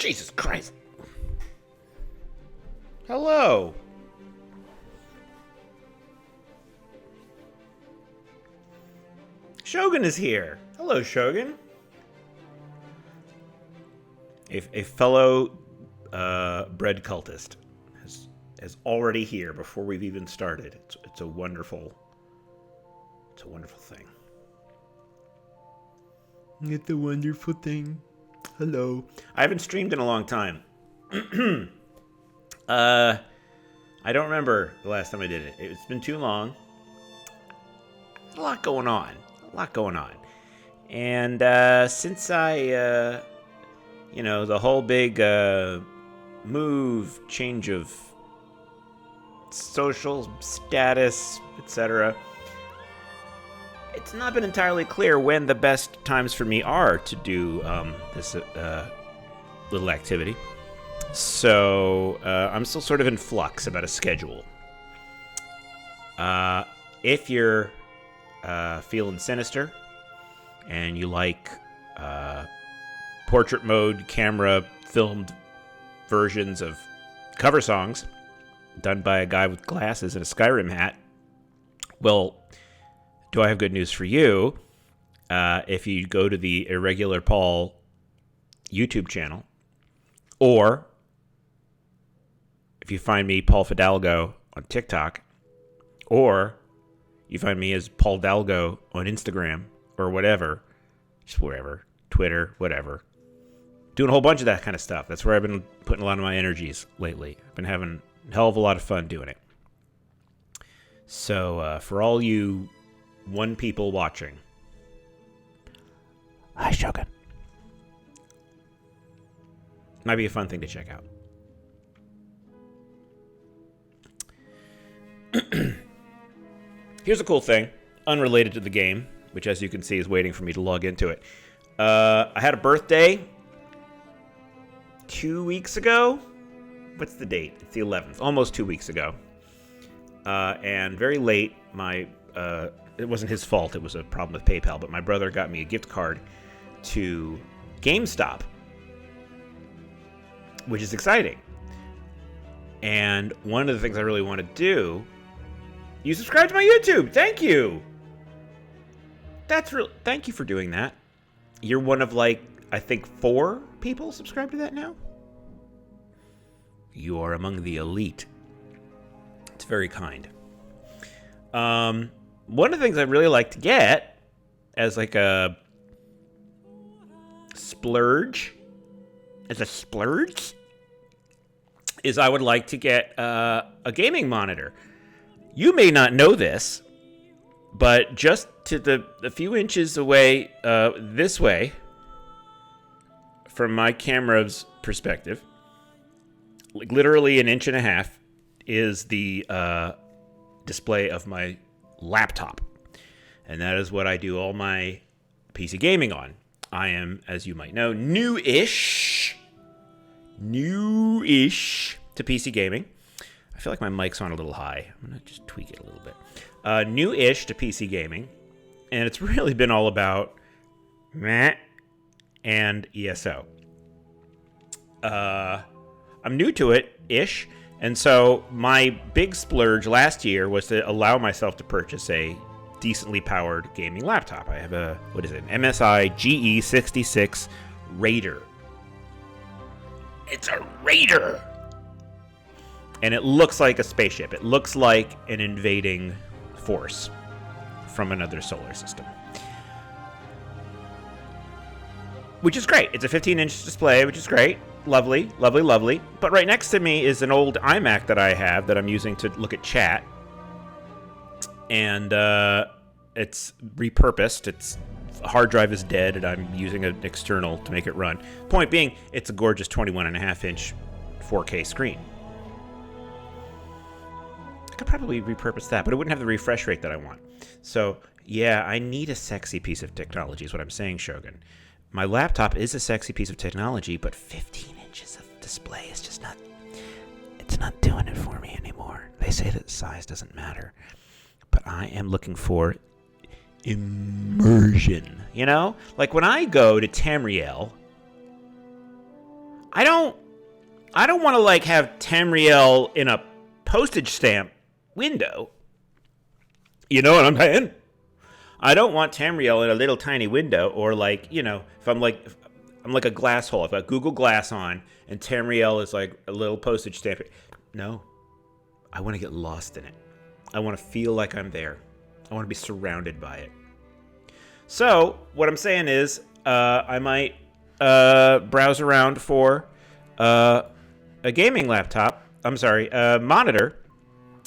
Jesus Christ. Hello. Shogun is here. Hello, Shogun. A fellow bread cultist is already here before we've even started. It's a wonderful thing. It's a wonderful thing. Hello. I haven't streamed in a long time. I don't remember the last time I did it. It's been too long. A lot going on. And since I, the whole big move, change of social status, etc., it's not been entirely clear when the best times for me are to do this little activity. So I'm still sort of in flux about a schedule. If you're feeling sinister and you like portrait mode camera filmed versions of cover songs done by a guy with glasses and a Skyrim hat, well, do I have good news for you? If you go to the Irregular Paul YouTube channel, or if you find me Paul Fidalgo on TikTok, or you find me as Paul Dalgo on Instagram or whatever, just wherever, Twitter, whatever. Doing a whole bunch of that kind of stuff. That's where I've been putting a lot of my energies lately. I've been having a hell of a lot of fun doing it. So for all you one people watching, hi Shogun. Might be a fun thing to check out. Here's a cool thing, unrelated to the game, which as you can see is waiting for me to log into it. I had a birthday 2 weeks ago. What's the date? It's the 11th, almost 2 weeks ago. And very late, it wasn't his fault, it was a problem with PayPal, but my brother got me a gift card to GameStop, which is exciting. And one of the things I really want to do, you subscribe to my YouTube. Thank you. Thank you for doing that. You're one of I think 4 people subscribed to that now. You are among the elite. It's very kind. One of the things I'd really like to get as a splurge, is I would like to get a gaming monitor. You may not know this, but just to a few inches away, this way, from my camera's perspective, literally an inch and a half, is the display of my laptop. And that is what I do all my PC gaming on. I am, as you might know, newish to PC gaming. I feel like my mic's on a little high. I'm going to just tweak it a little bit. Newish to PC gaming. And it's really been all about meh and ESO. I'm new to it-ish. And so my big splurge last year was to allow myself to purchase a decently powered gaming laptop. I have an MSI GE66 Raider. It's a Raider! And it looks like a spaceship. It looks like an invading force from another solar system. Which is great. It's a 15-inch display, which is great. Lovely, lovely, lovely. But right next to me is an old iMac that I have that I'm using to look at chat. And it's repurposed. Its hard drive is dead, and I'm using an external to make it run. Point being, it's a gorgeous 21.5-inch 4K screen. I could probably repurpose that, but it wouldn't have the refresh rate that I want. So, yeah, I need a sexy piece of technology is what I'm saying, Shogun. My laptop is a sexy piece of technology, but 15 inches of display is just not... It's not doing it for me anymore. They say that size doesn't matter. But I am looking for immersion, you know? Like when I go to Tamriel, I don't want to like have Tamriel in a postage stamp window. You know what I'm saying? I don't want Tamriel in a little tiny window, or like, you know, if I'm like a glass hole. I've got Google Glass on, and Tamriel is like a little postage stamp. No, I want to get lost in it. I want to feel like I'm there. I want to be surrounded by it. So what I'm saying is, I might browse around for a gaming laptop. I'm sorry, a monitor,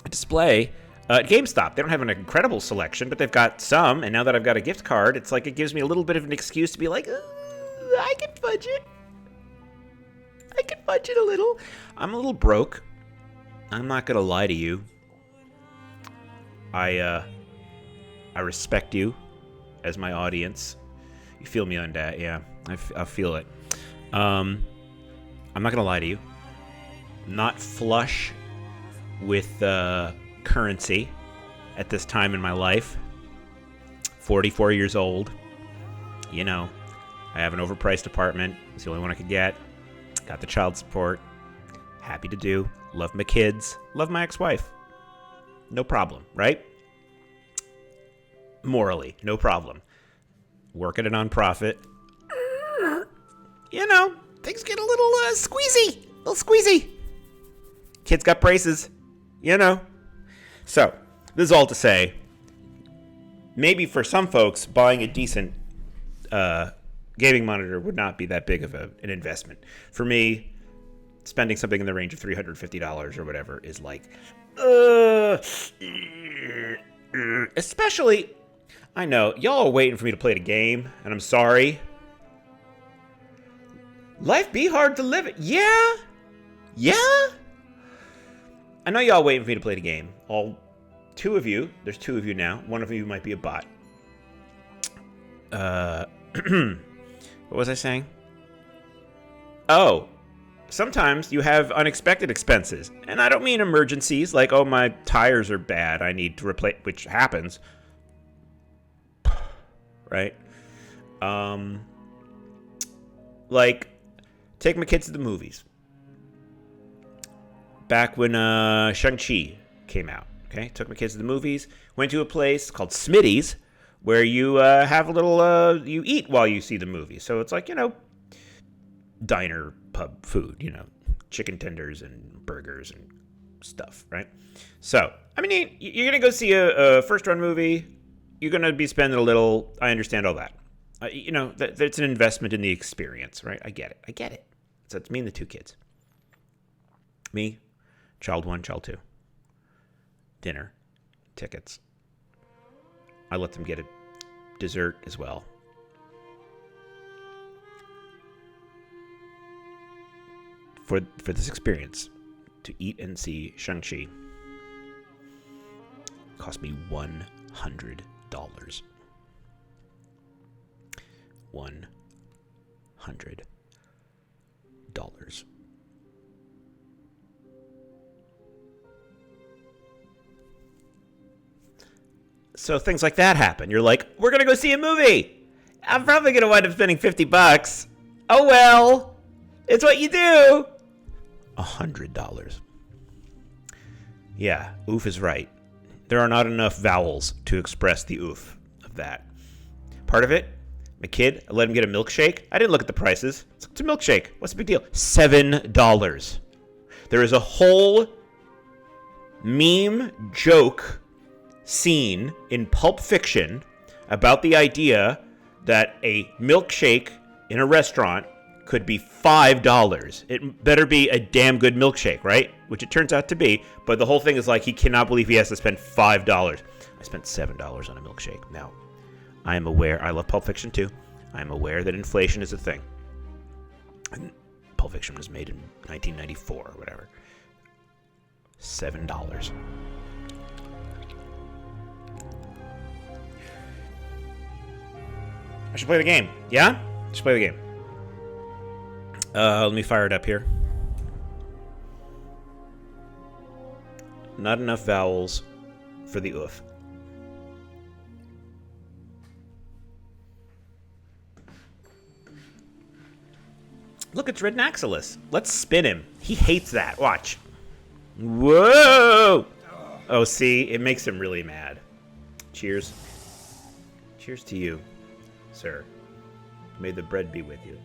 a display. GameStop, they don't have an incredible selection, but they've got some, and now that I've got a gift card, it's like it gives me a little bit of an excuse to be like, I can budget. I can budget a little. I'm a little broke. I'm not gonna lie to you. I respect you as my audience. You feel me on that, yeah. I feel it. I'm not gonna lie to you. Not flush with currency at this time in my life. 44 years old. You know, I have an overpriced apartment. It's the only one I could get. Got the child support. Happy to do. Love my kids. Love my ex-wife. No problem, right? Morally, no problem. Work at a nonprofit. You know, things get a little squeezy. A little squeezy. Kids got braces. You know. So, this is all to say, maybe for some folks, buying a decent gaming monitor would not be that big of an investment. For me, spending something in the range of $350 or whatever is like, especially, I know, y'all are waiting for me to play the game, and I'm sorry. Life be hard to live it. Yeah? I know y'all waiting for me to play the game. All two of you. There's two of you now. One of you might be a bot. What was I saying? Oh, sometimes you have unexpected expenses. And I don't mean emergencies, like, oh, my tires are bad, I need to replace, which happens. Right? Like, take my kids to the movies. Back when Shang-Chi came out, okay? Took my kids to the movies. Went to a place called Smitty's, where you have a little, you eat while you see the movie. So it's like, you know, diner, pub food, you know, chicken tenders and burgers and stuff, right? So, I mean, you're going to go see a first-run movie. You're going to be spending a little. I understand all that. You know, that's an investment in the experience, right? I get it. So it's me and the two kids. Me, child one, child two. Dinner, tickets. I let them get a dessert as well. For this experience, to eat and see Shang-Chi cost me $100. $100. So things like that happen. You're like, we're going to go see a movie. I'm probably going to wind up spending $50. Oh, well, it's what you do. $100. Yeah, oof is right. There are not enough vowels to express the oof of that. Part of it, my kid, I let him get a milkshake. I didn't look at the prices. It's a milkshake. What's the big deal? $7. There is a whole meme joke scene in Pulp Fiction about the idea that a milkshake in a restaurant could be $5. It better be a damn good milkshake, right? Which it turns out to be. But the whole thing is like, he cannot believe he has to spend $5. I spent $7 on a milkshake. Now, I am aware, I love Pulp Fiction too. I am aware that inflation is a thing. And Pulp Fiction was made in 1994 or whatever. $7. I should play the game. Yeah? I should play the game. Let me fire it up here. Not enough vowels for the oof. Look, it's Red Naxalis. Let's spin him. He hates that. Watch. Whoa! Oh, see? It makes him really mad. Cheers. Cheers to you, sir. May the bread be with you.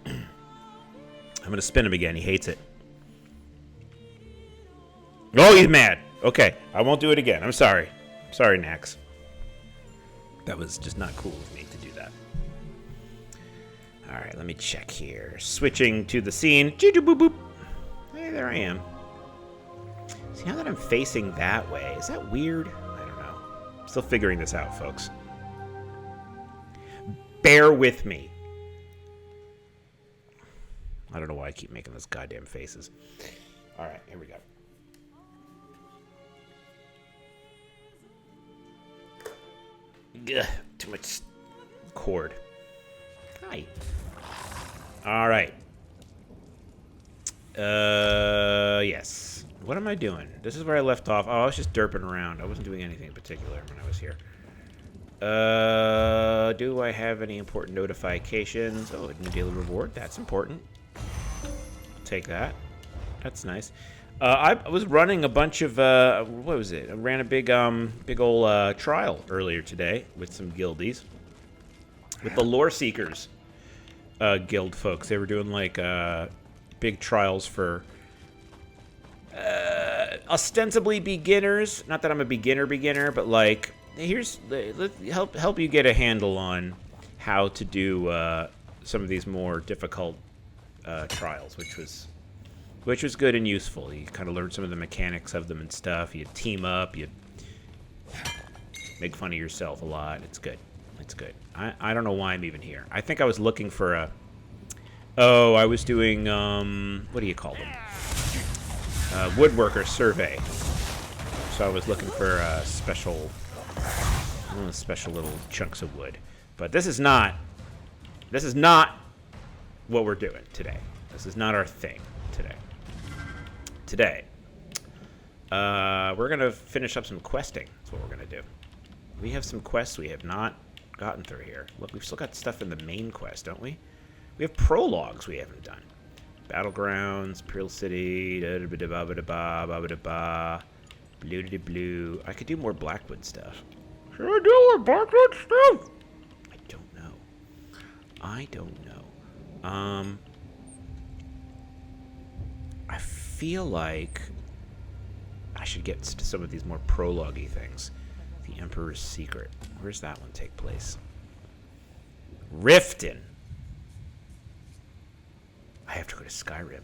I'm going to spin him again. He hates it. Oh, he's mad. Okay, I won't do it again. I'm sorry. Sorry, Nax. That was just not cool of me to do that. All right, let me check here. Switching to the scene. Boop boop. Hey, there I am. See, now that I'm facing that way, is that weird? I don't know. I'm still figuring this out, folks. Bear with me. I don't know why I keep making those goddamn faces. All right, here we go. Ugh, too much cord. Hi. All right. Yes. What am I doing? This is where I left off. Oh, I was just derping around. I wasn't doing anything in particular when I was here. Do I have any important notifications? Oh, a new daily reward. That's important. I'll take that. That's nice. I was running a bunch of, what was it? I ran a big old trial earlier today with some guildies. With the Lore Seekers guild folks. They were doing, like, big trials for ostensibly beginners. Not that I'm a beginner, but, like, let's help you get a handle on how to do some of these more difficult trials, which was good and useful. You kind of learn some of the mechanics of them and stuff. You team up. You make fun of yourself a lot. It's good. It's good. I don't know why I'm even here. I think I was looking for a... Oh, I was doing, what do you call them? Woodworker survey. So I was looking for special little chunks of wood. But this is not what we're doing today. This is not our thing today. Today, we're going to finish up some questing. That's what we're going to do. We have some quests we have not gotten through here. Look, we've still got stuff in the main quest, don't we? We have prologues we haven't done. Battlegrounds, Imperial City, blue. I could do more Blackwood stuff. Should I do more Blackwood stuff? I don't know. I feel like I should get to some of these more prologue-y things. The Emperor's Secret. Where's that one take place? Riften. I have to go to Skyrim.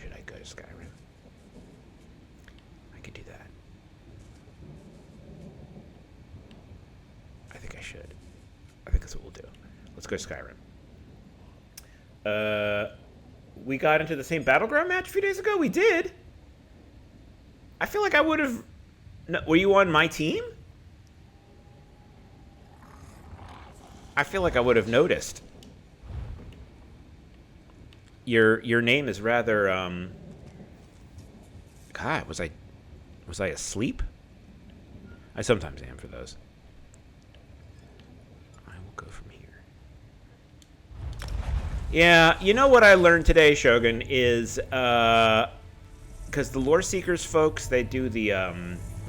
Should I go to Skyrim? I could do that. I think I should. I think that's what we'll do. Let's go to Skyrim. We got into the same Battleground match a few days ago? We did. I feel like I would have... No, were you on my team? I feel like I would have noticed. Your name is rather... God, was I asleep? I sometimes am for those. I will go from here. Yeah, you know what I learned today, Shogun, is... Because the Lore Seekers folks, they do the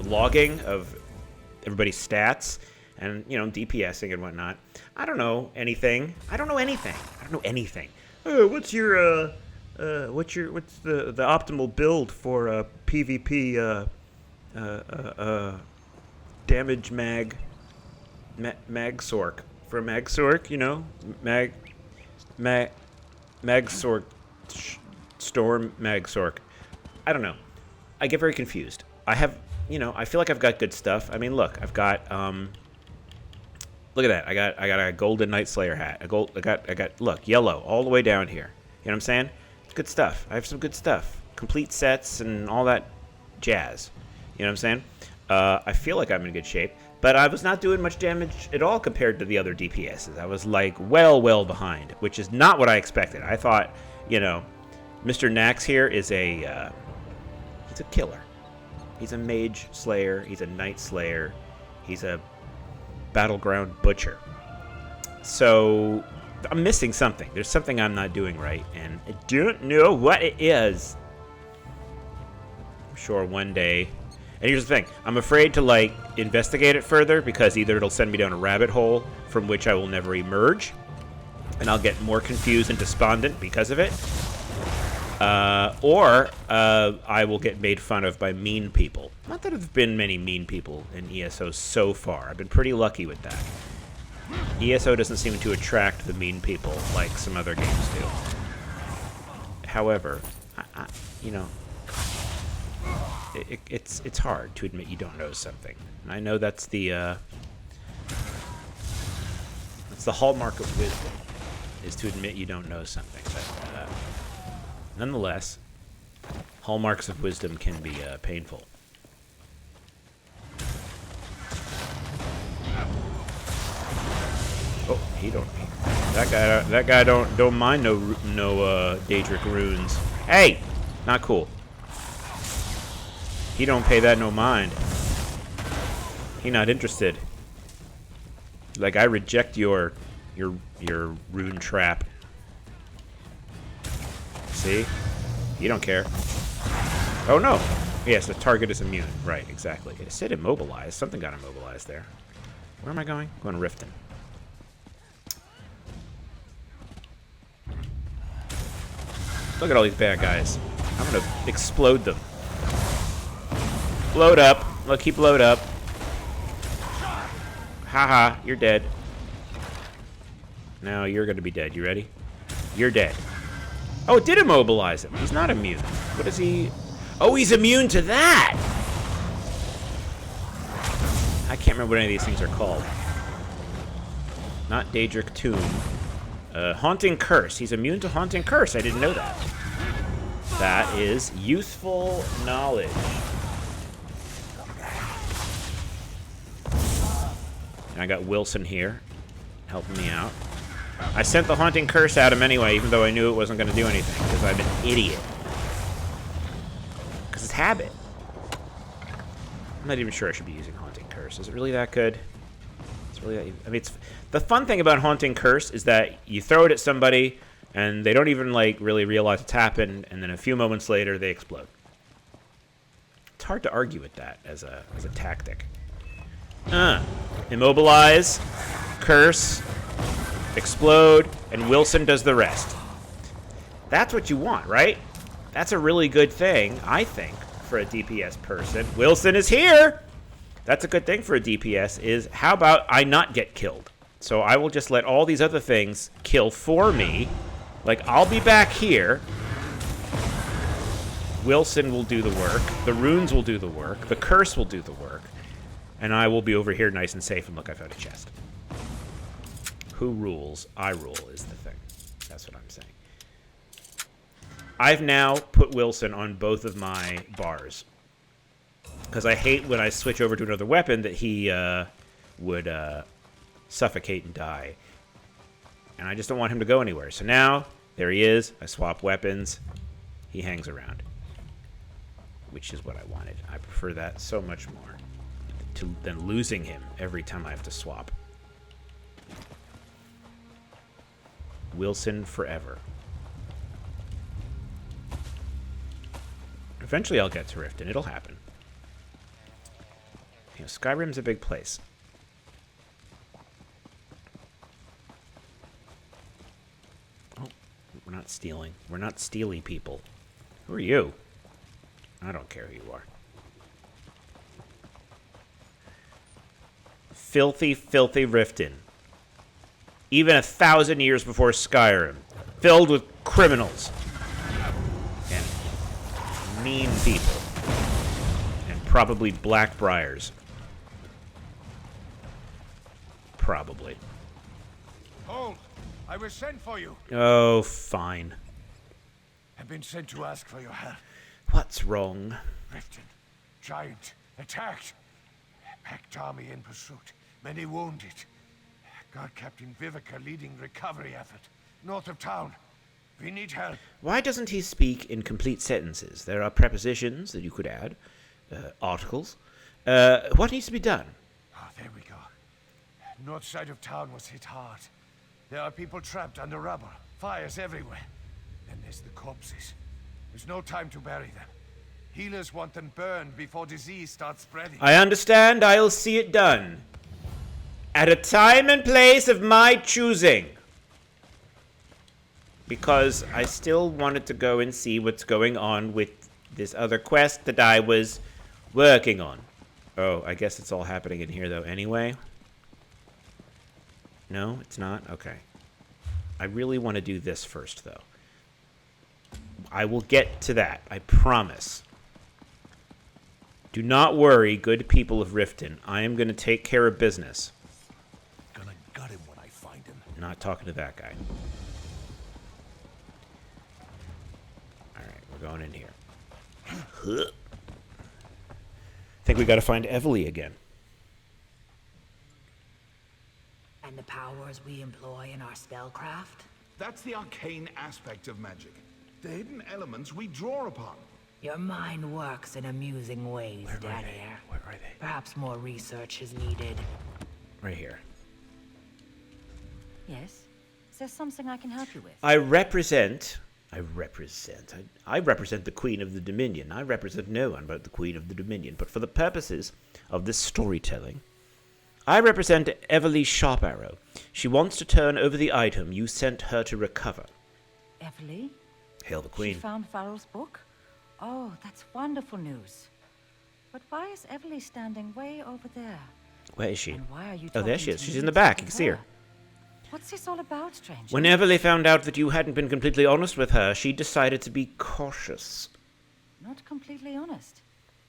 logging of everybody's stats and, you know, DPSing and whatnot. I don't know anything. What's the optimal build for PvP damage Magsork? For Magsork, you know? Magsork Storm Magsork. I don't know. I get very confused. I have, you know, I feel like I've got good stuff. I mean, look, I've got, look at that. I got a golden Night Slayer hat. I got, look, yellow all the way down here. You know what I'm saying? It's good stuff. I have some good stuff. Complete sets and all that jazz. You know what I'm saying? I feel like I'm in good shape, but I was not doing much damage at all compared to the other DPSs. I was like well behind, which is not what I expected. I thought, you know, Mr. Nax here is he's a killer. He's a mage slayer. He's a knight slayer. He's a battleground butcher. So I'm missing something. There's something I'm not doing right, and I don't know what it is. I'm sure one day. And here's the thing. I'm afraid to, like, investigate it further because either it'll send me down a rabbit hole from which I will never emerge, and I'll get more confused and despondent because of it, or I will get made fun of by mean people. Not that there have been many mean people in ESO so far. I've been pretty lucky with that. ESO doesn't seem to attract the mean people like some other games do. However, you know, it's hard to admit you don't know something. And I know that's the hallmark of wisdom, is to admit you don't know something. But nonetheless, hallmarks of wisdom can be painful. Oh, he don't. That guy don't mind no Daedric runes. Hey, not cool. He don't pay that no mind. He not interested. Like, I reject your rune trap. See? You don't care. Oh no. Yes, the target is immune. Right, exactly. It said immobilized. Something got immobilized there. Where am I going? I'm going to Riften. Look at all these bad guys. I'm gonna explode them. Load up. Look, keep load up. Haha, you're dead. Now you're gonna be dead. You ready? You're dead. Oh, it did immobilize him. He's not immune. What is he? Oh, he's immune to that! I can't remember what any of these things are called. Not Daedric Tomb. Haunting Curse. He's immune to Haunting Curse. I didn't know that. That is useful knowledge. And I got Wilson here, helping me out. I sent the Haunting Curse at him anyway, even though I knew it wasn't going to do anything, because I'm an idiot. Because it's habit. I'm not even sure I should be using Haunting Curse. Is it really that good? It's really that, I mean, it's the fun thing about Haunting Curse is that you throw it at somebody and they don't even like really realize it's happened, and then a few moments later they explode. It's hard to argue with that as a tactic. Immobilize, curse, explode, and Wilson does the rest. That's what you want, right? That's a really good thing, I think, for a DPS person. Wilson is here! That's a good thing for a DPS, is how about I not get killed? So I will just let all these other things kill for me. Like, I'll be back here. Wilson will do the work. The runes will do the work. The curse will do the work. And I will be over here nice and safe and look, I found a chest. Who rules? I rule is the thing. That's what I'm saying. I've now put Wilson on both of my bars. Because I hate when I switch over to another weapon that he would suffocate and die. And I just don't want him to go anywhere. So now, there he is. I swap weapons. He hangs around. Which is what I wanted. I prefer that so much more than losing him every time I have to swap. Wilson forever. Eventually I'll get to Riften. It'll happen. You know, Skyrim's a big place. Oh, we're not stealing. We're not steely people. Who are you? I don't care who you are. Filthy, filthy Riften. Even 1,000 years before Skyrim. Filled with criminals. And mean people. And probably Blackbriars. Probably. Hold! I was sent for you. Oh, fine. I've been sent to ask for your help. What's wrong? Riften. Giant. Attacked. Packed army in pursuit. Many wounded. Guard Captain Vivica leading recovery effort. North of town. We need help. Why doesn't he speak in complete sentences? There are prepositions that you could add. Articles. What needs to be done? Oh, there we go. North side of town was hit hard. There are people trapped under rubble. Fires everywhere. Then there's the corpses. There's no time to bury them. Healers want them burned before disease starts spreading. I understand. I'll see it done. At a time and place of my choosing. Because I still wanted to go and see what's going on with this other quest that I was working on. Oh, I guess it's all happening in here, though, anyway. No, it's not? Okay. I really want to do this first, though. I will get to that. I promise. Do not worry, good people of Riften. I am going to take care of business. Gonna gut him when I find him. Not talking to that guy. Alright, we're going in here. Think we gotta find Evely again. And the powers we employ in our spellcraft? That's the arcane aspect of magic. The hidden elements we draw upon. Your mind works in amusing ways, Danny. Where are they? Perhaps more research is needed. Right here. Yes? Is there something I can help you with? I represent the Queen of the Dominion. I represent no one but the Queen of the Dominion. But for the purposes of this storytelling, I represent Evely Sharparrow. She wants to turn over the item you sent her to recover. Evely? Hail the She Queen. found Farrell's book? Oh, that's wonderful news. But why is Evely standing way over there? Where is she? And why are you Oh, there talking she is. to She's me in the back. You instead can see of her. What's this all about, stranger? When Evely found out that you hadn't been completely honest with her, she decided to be cautious. Not completely honest.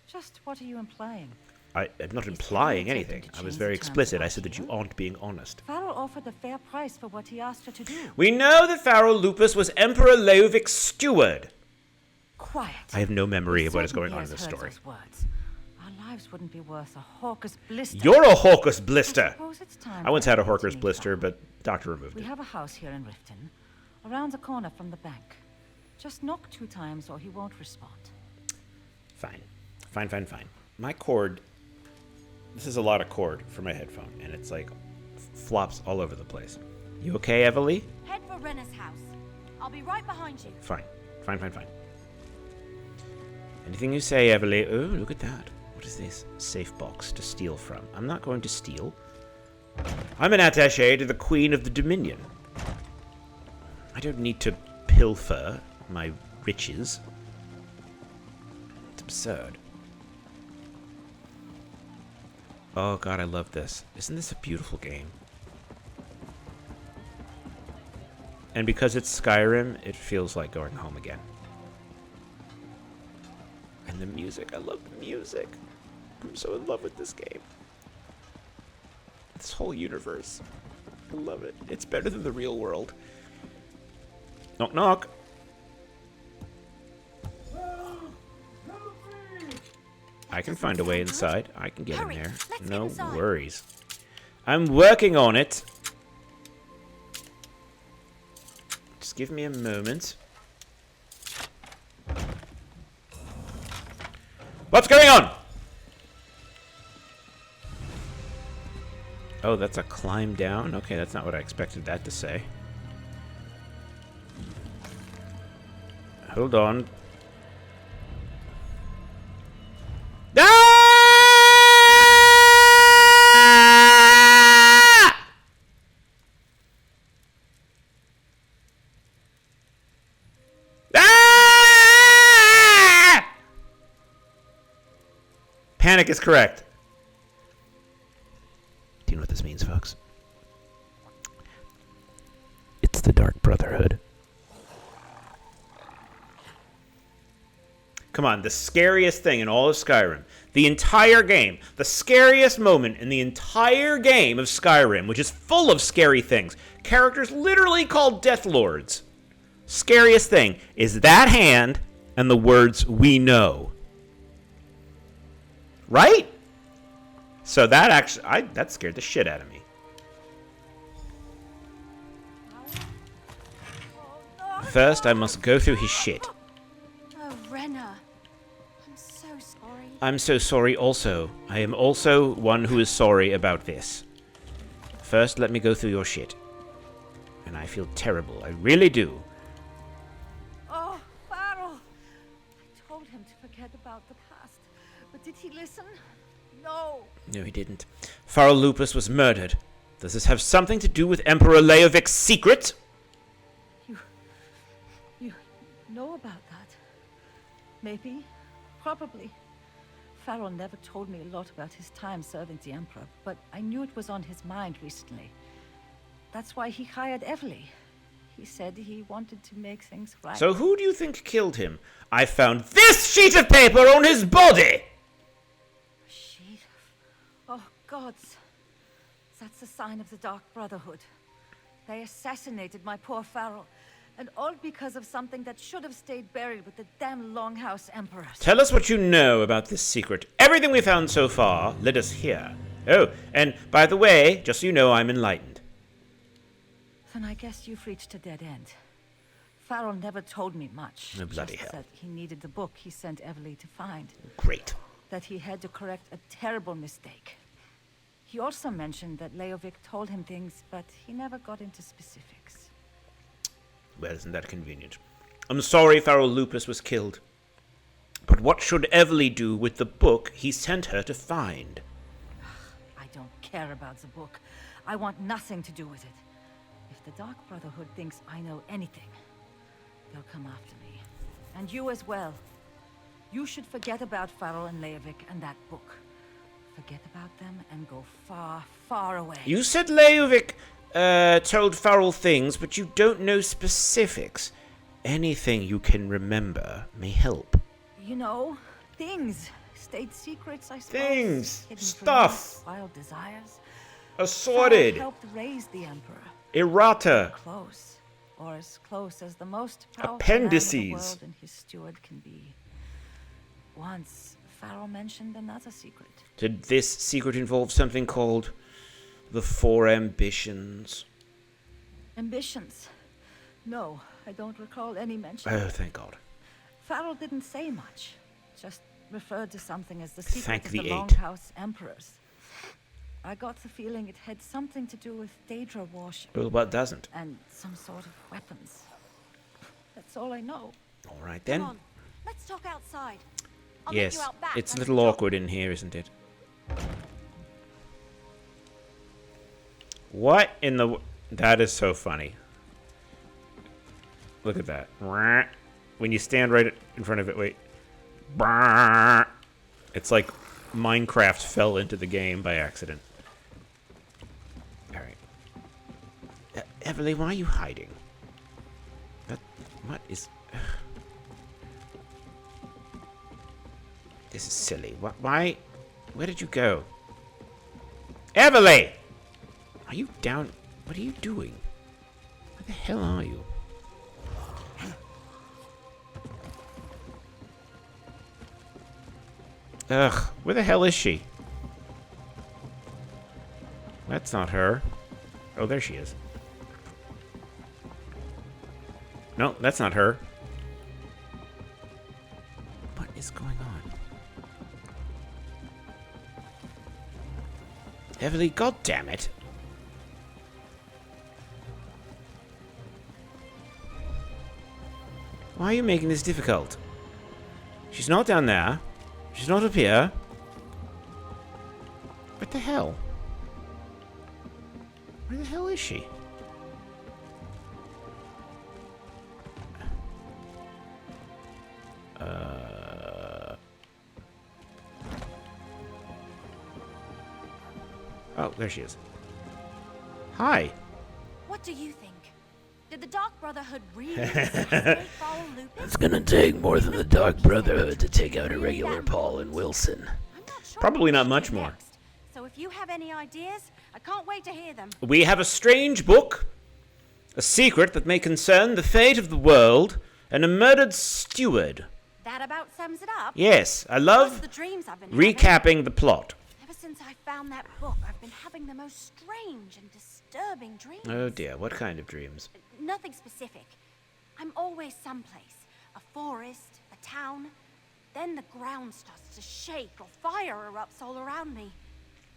Just what are you implying? I'm not He's implying trying to anything. take I him to was change very the terms explicit. of I our said that you deal? aren't being honest. Farrell offered a fair price for what he asked her to do. We know that Farrell Lupus was Emperor Leovic's steward. Quiet. I have no memory We of what is certain going on in ears this heard story. those words. Our lives wouldn't be worth a hawker's blister. You're a Hawker's I blister. suppose it's time I once for had a everyone to Hawker's meet blister, Farrell. but doctor removed We it. have a house here in Riften, around the corner from the bank. Just knock 2 times or he won't respond. Fine. Fine. My cord... This is a lot of cord for my headphone, and it's like flops all over the place. You okay, Evely? Head for Renna's house. I'll be right behind you. Fine. Anything you say, Evely. Oh, look at that. What is this? Safe box to steal from. I'm not going to steal. I'm an attaché to the Queen of the Dominion. I don't need to pilfer my riches. It's absurd. Oh god, I love this. Isn't this a beautiful game? And because it's Skyrim, it feels like going home again. And the music, I love the music. I'm so in love with this game. This whole universe. I love it. It's better than the real world. Knock knock. I can find a way inside. I can get in Hurry, there. let's get No inside. worries. I'm working on it. Just give me a moment. What's going on? Oh, that's a climb down? Okay, that's not what I expected that to say. Hold on. Ah! Ah! Panic is correct. Do you know what this means, folks? It's the Dark Brotherhood. Come on, the scariest thing in all of Skyrim. The entire game. The scariest moment in the entire game of Skyrim, which is full of scary things. Characters literally called Death Lords. Scariest thing is that hand and the words, "we know." Right? So that actually, that scared the shit out of me. First, I must go through his shit. Oh, Renna. I'm so sorry. I'm so sorry also. I am also one who is sorry about this. First, let me go through your shit. And I feel terrible. I really do. Oh, Farrell! I told him to forget about the past. But did he listen? No. No, he didn't. Farrell Lupus was murdered. Does this have something to do with Emperor Leovic's secret? You know about that? Maybe. Probably. Farrell never told me a lot about his time serving the Emperor, but I knew it was on his mind recently. That's why he hired Evely. He said he wanted to make things right. So who do you think killed him? I found this sheet of paper on his body! A sheet of... Oh, gods. That's a sign of the Dark Brotherhood. They assassinated my poor Farrell. And all because of something that should have stayed buried with the damn Longhouse Emperors. Tell us what you know about this secret. Everything we found so far led us here. Oh, and by the way, just so you know, I'm enlightened. Then I guess you've reached a dead end. Farrell never told me much. Oh, bloody just hell. that he needed the book he sent Evely to find. Great. That he had to correct a terrible mistake. He also mentioned that Leovic told him things, but he never got into specifics. Well, isn't that convenient? I'm sorry Farrell Lupus was killed. But what should Evely do with the book he sent her to find? I don't care about the book. I want nothing to do with it. If the Dark Brotherhood thinks I know anything, they'll come after me. And you as well. You should forget about Farrell and Leovic and that book. Forget about them and go far, far away. You said Leovic told Farrell things, but you don't know specifics. Anything you can remember may help. You know, things. State secrets, I suppose. Things. Hidden Stuff. dreams, wild desires. Assorted. Farrell helped raise the Emperor. Errata. Close. Or as close as the most powerful Appendices. man in the world and his steward can be. Once, Farrell mentioned another secret. Did this secret involve something called the Four Ambitions? Ambitions? No, I don't recall any mention. Oh, thank God. Farrell didn't say much. Just referred to something as the secret Thank of the the eight. Longhouse Emperors. I got the feeling it had something to do with Daedra worship Well, what doesn't? and some sort of weapons. That's all I know. All right, then. Come on, let's talk outside. I'll meet Yes, you out back it's a under little the door. awkward in here, isn't it? What in the... That is so funny. Look at that. When you stand right in front of it, wait. It's like Minecraft fell into the game by accident. All right. Everly, why are you hiding? What is... This is silly. Why? Where did you go? Everly! Are you down? What are you doing? Where the hell are you? Ugh, where the hell is she? That's not her. Oh, there she is. No, that's not her. What is going on? Everly, God damn it. Why are you making this difficult? She's not down there. She's not up here. What the hell? Where the hell is she? Oh, there she is. Hi. What do you think? Did the Dark Brotherhood really assassinate Farrell Lupus? It's gonna take more than the Dark Brotherhood to take out a regular Paul and Wilson. I'm not sure Probably what not to much do more. next. So if you have any ideas, I can't wait to hear them. We have a strange book, a secret that may concern the fate of the world, and a murdered steward. That about sums it up. Yes, I Plus love the dreams I've been having. recapping the plot. Ever since I found that book, I've been having the most strange and disturbing dreams. Oh dear, what kind of dreams? Nothing specific. I'm always someplace. A forest, a town. Then the ground starts to shake or fire erupts all around me.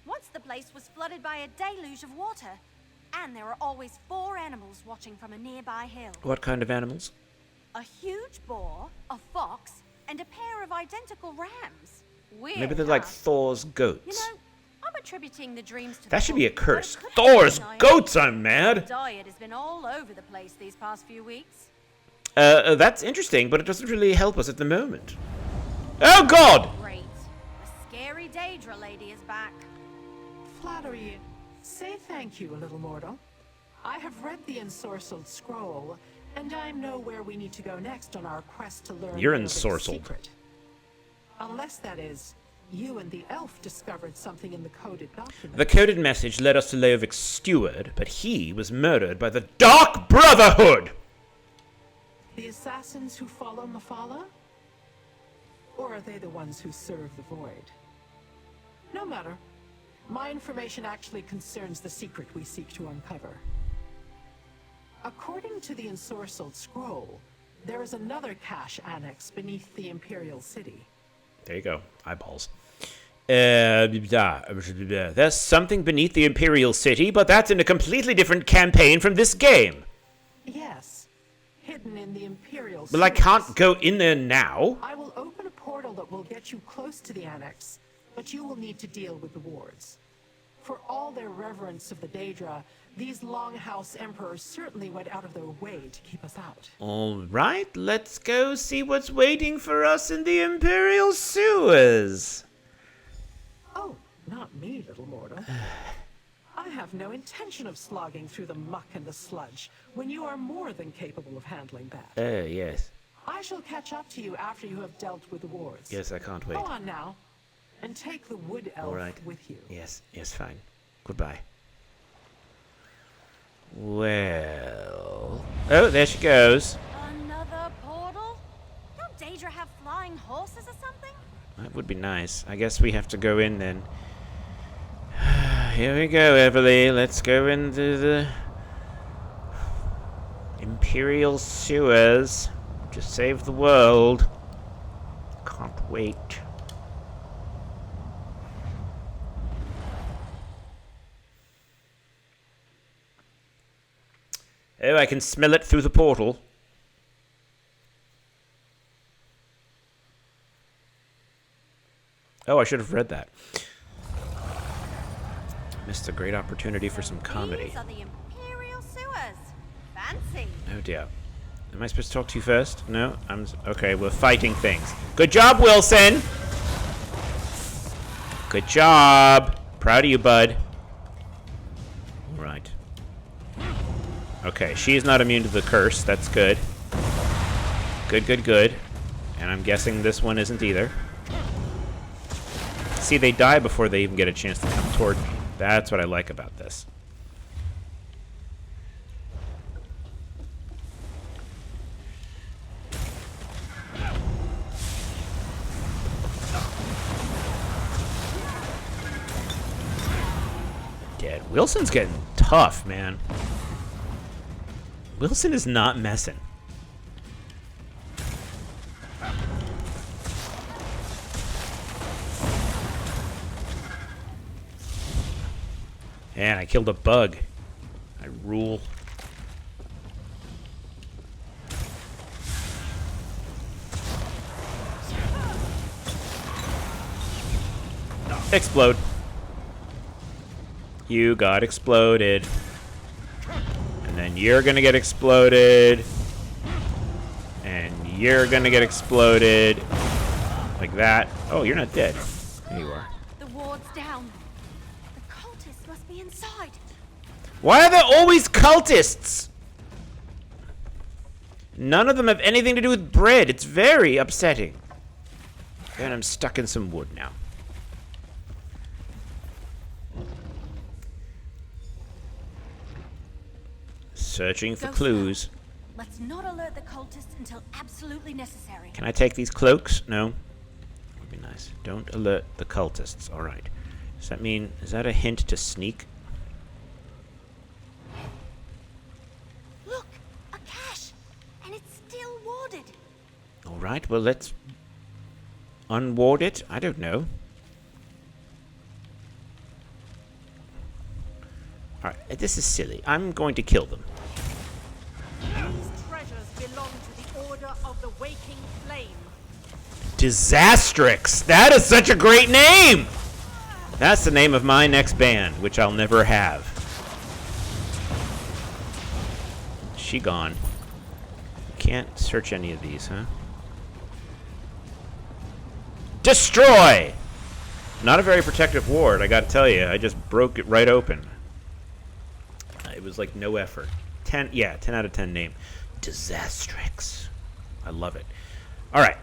Once the place was flooded by a deluge of water. And there are always 4 animals watching from a nearby hill. What kind of animals? A huge boar, a fox, and a pair of identical rams. Weird, Maybe they're like huh? Thor's goats. You know, I'm attributing the dreams to That the should be a book, but it curse. could be Thor's denied. goats, I'm mad! Diet has been all over the place these past few weeks. That's interesting, but it doesn't really help us at the moment. Oh god! Great. The scary Daedra lady is back. Flattery. Say thank you, little mortal. I have read the ensorcelled scroll, and I know where we need to go next on our quest to learn You're Vilvik's ensorcelled. secret. Unless, that is, you and the elf discovered something in the coded document. The coded message led us to Leovik's steward, but he was murdered by the Dark Brotherhood! The assassins who follow Mephala? Or are they the ones who serve the Void? No matter. My information actually concerns the secret we seek to uncover. According to the ensorcelled scroll, there is another cache annex beneath the Imperial City. There you go. Eyeballs. There's something beneath the Imperial City, but that's in a completely different campaign from this game. Yes, hidden in the Imperial Well, I sewers. can't go in there now. I will open a portal that will get you close to the annex, but you will need to deal with the wards. For all their reverence of the Daedra, these Longhouse Emperors certainly went out of their way to keep us out. All right, let's go see what's waiting for us in the Imperial sewers. Oh, not me, little mortal. I have no intention of slogging through the muck and the sludge when you are more than capable of handling that. Yes. I shall catch up to you after you have dealt with the wards. Yes, I can't wait. Go on now, and take the wood elf All right. with you. Yes, fine. Goodbye. Well... Oh, there she goes. Another portal? Don't Daedra have flying horses or something? That would be nice. I guess we have to go in then. Here we go, Everly. Let's go into the Imperial sewers to save the world. Can't wait. Oh, I can smell it through the portal. Oh, I should have read that. Missed a great opportunity for some comedy. These are the Imperial sewers. Fancy. Oh dear. Am I supposed to talk to you first? No? Okay, we're fighting things. Good job, Wilson! Good job! Proud of you, bud. Right. Okay, she's not immune to the curse. That's good. Good. And I'm guessing this one isn't either. See, they die before they even get a chance to come toward me. That's what I like about this. Dead. Wilson's getting tough, man. Wilson is not messing. And I killed a bug. I rule. Explode. You got exploded. And then you're gonna get exploded. And you're gonna get exploded. Like that. Oh, you're not dead. There you are. The ward's down. The cultists must be inside. Why are there always cultists? None of them have anything to do with bread. It's very upsetting. And I'm stuck in some wood now. Searching for Go clues. slow. Let's not alert the cultists until absolutely necessary. Can I take these cloaks? No. Would be nice. Don't alert the cultists. All right. Does that mean, is that a hint to sneak? Look, a cache, and it's still warded. All right. Well, let's unward it. I don't know. Alright, this is silly. I'm going to kill them. These treasures belong to the Order of the Waking Flame. Disastrix! That is such a great name! That's the name of my next band, which I'll never have. She gone. Can't search any of these, huh? Destroy! Not a very protective ward, I gotta tell you. I just broke it right open. It was like no effort. 10 out of 10 name. Disastrix. I love it. Alright.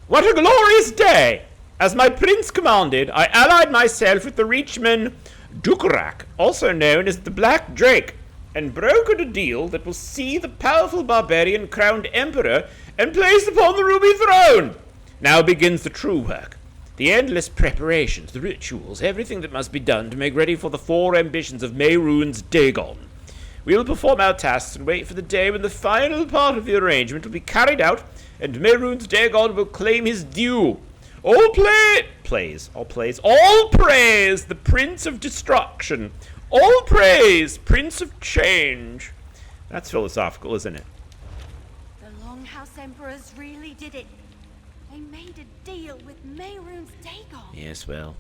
What a glorious day! As my prince commanded, I allied myself with the Reachman Dukrak, also known as the Black Drake, and brokered a deal that will see the powerful barbarian crowned emperor and placed upon the ruby throne. Now begins the true work. The endless preparations, the rituals, everything that must be done to make ready for the 4 ambitions of Mehrunes Dagon. We will perform our tasks and wait for the day when the final part of the arrangement will be carried out and Mehrunes Dagon will claim his due. All praise, the Prince of Destruction. All praise, Prince of Change. That's philosophical, isn't it? The Longhouse Emperors really did it. They made a deal with Mehrunes Dagon. Yes, well,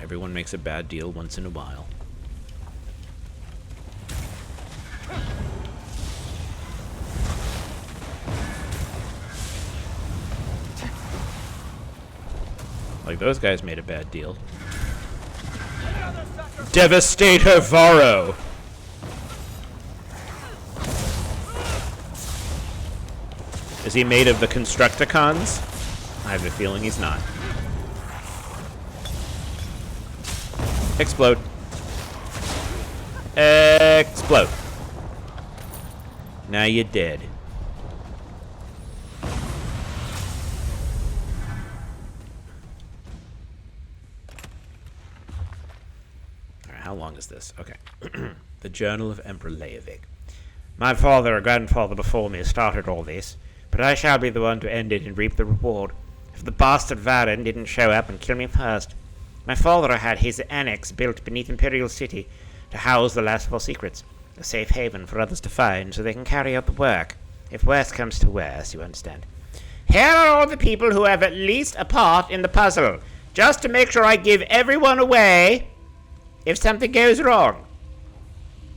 everyone makes a bad deal once in a while. Like, those guys made a bad deal. Devastator Varro! Is he made of the Constructicons? I have a feeling he's not. Explode. Explode. Now you're dead. Alright, how long is this? Okay. The Journal of Emperor Leovic. My father or grandfather before me started all this, but I shall be the one to end it and reap the reward, if the bastard Varen didn't show up and kill me first. My father had his annex built beneath Imperial City to house the last of our secrets, a safe haven for others to find so they can carry out the work, if worst comes to worst, you understand. Here are all the people who have at least a part in the puzzle, just to make sure I give everyone away if something goes wrong.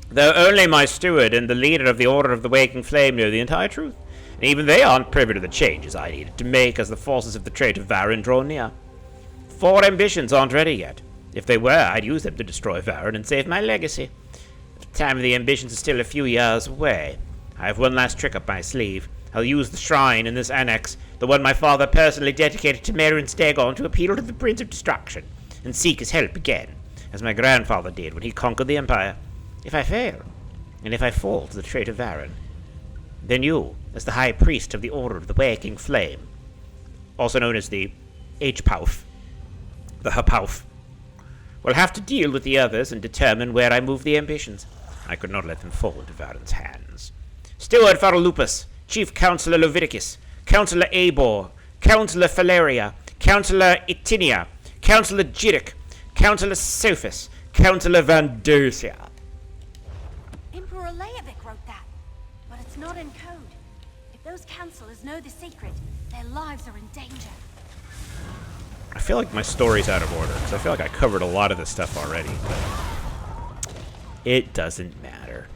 Though only my steward and the leader of the Order of the Waking Flame know the entire truth. And even they aren't privy to the changes I needed to make as the forces of the traitor Varen draw near. 4 ambitions aren't ready yet. If they were, I'd use them to destroy Varen and save my legacy. The time of the ambitions is still a few years away. I have one last trick up my sleeve. I'll use the shrine in this annex, the one my father personally dedicated to Mehrunes Dagon, to appeal to the Prince of Destruction, and seek his help again, as my grandfather did when he conquered the Empire. If I fail, and if I fall to the traitor Varen, then you, as the High Priest of the Order of the Waking Flame, also known as the H-Pauf, the Hapauf, will have to deal with the others and determine where I move the ambitions. I could not let them fall into Varen's hands. Steward Faralupus, Chief Counselor Leviticus, Counselor Abor, Counselor Phaleria, Counselor Itinia, Counselor Jiddick, Counselor Sophis, Counselor Van Dersia. Emperor Leovic wrote that, but it's not in code. If those counselors know the secret, their lives are in danger. I feel like my story's out of order, because I feel like I covered a lot of this stuff already, but it doesn't matter.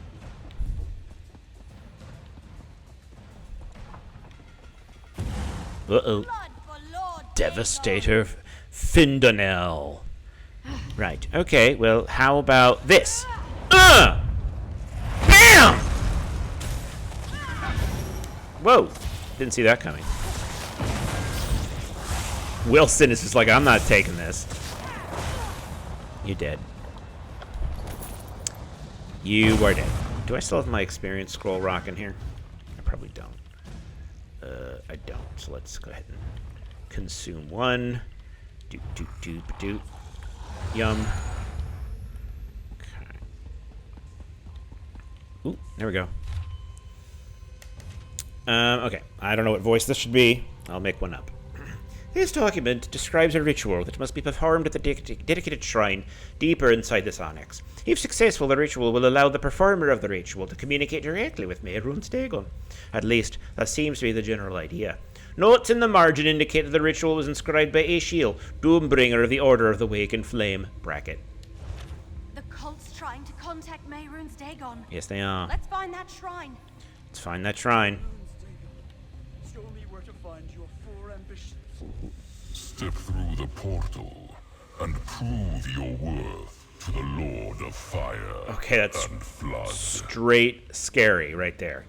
Uh-oh. Devastator Findonel. Right, okay, well, how about this? Bam! Whoa, didn't see that coming. Wilson is just like, I'm not taking this. You're dead. You are dead. Do I still have my experience scroll rock in here? I probably don't. I don't. So let's go ahead and consume one. Doop. Yum. Okay. Ooh, there we go. Okay. I don't know what voice this should be. I'll make one up. This document describes a ritual that must be performed at the dedicated shrine deeper inside this annex. If successful, the ritual will allow the performer of the ritual to communicate directly with Mehrunes Dagon. At least, that seems to be the general idea. Notes in the margin indicate that the ritual was inscribed by Aeshiel, Doombringer of the Order of the Wakened Flame. Bracket. The cult's trying to contact Mehrunes Dagon. Yes, they are. Let's find that shrine. Let's find that shrine. Show me where to find your four ambitions. Step through the portal and prove your worth to the Lord of Fire. Okay, that's and Flood. Straight scary right there.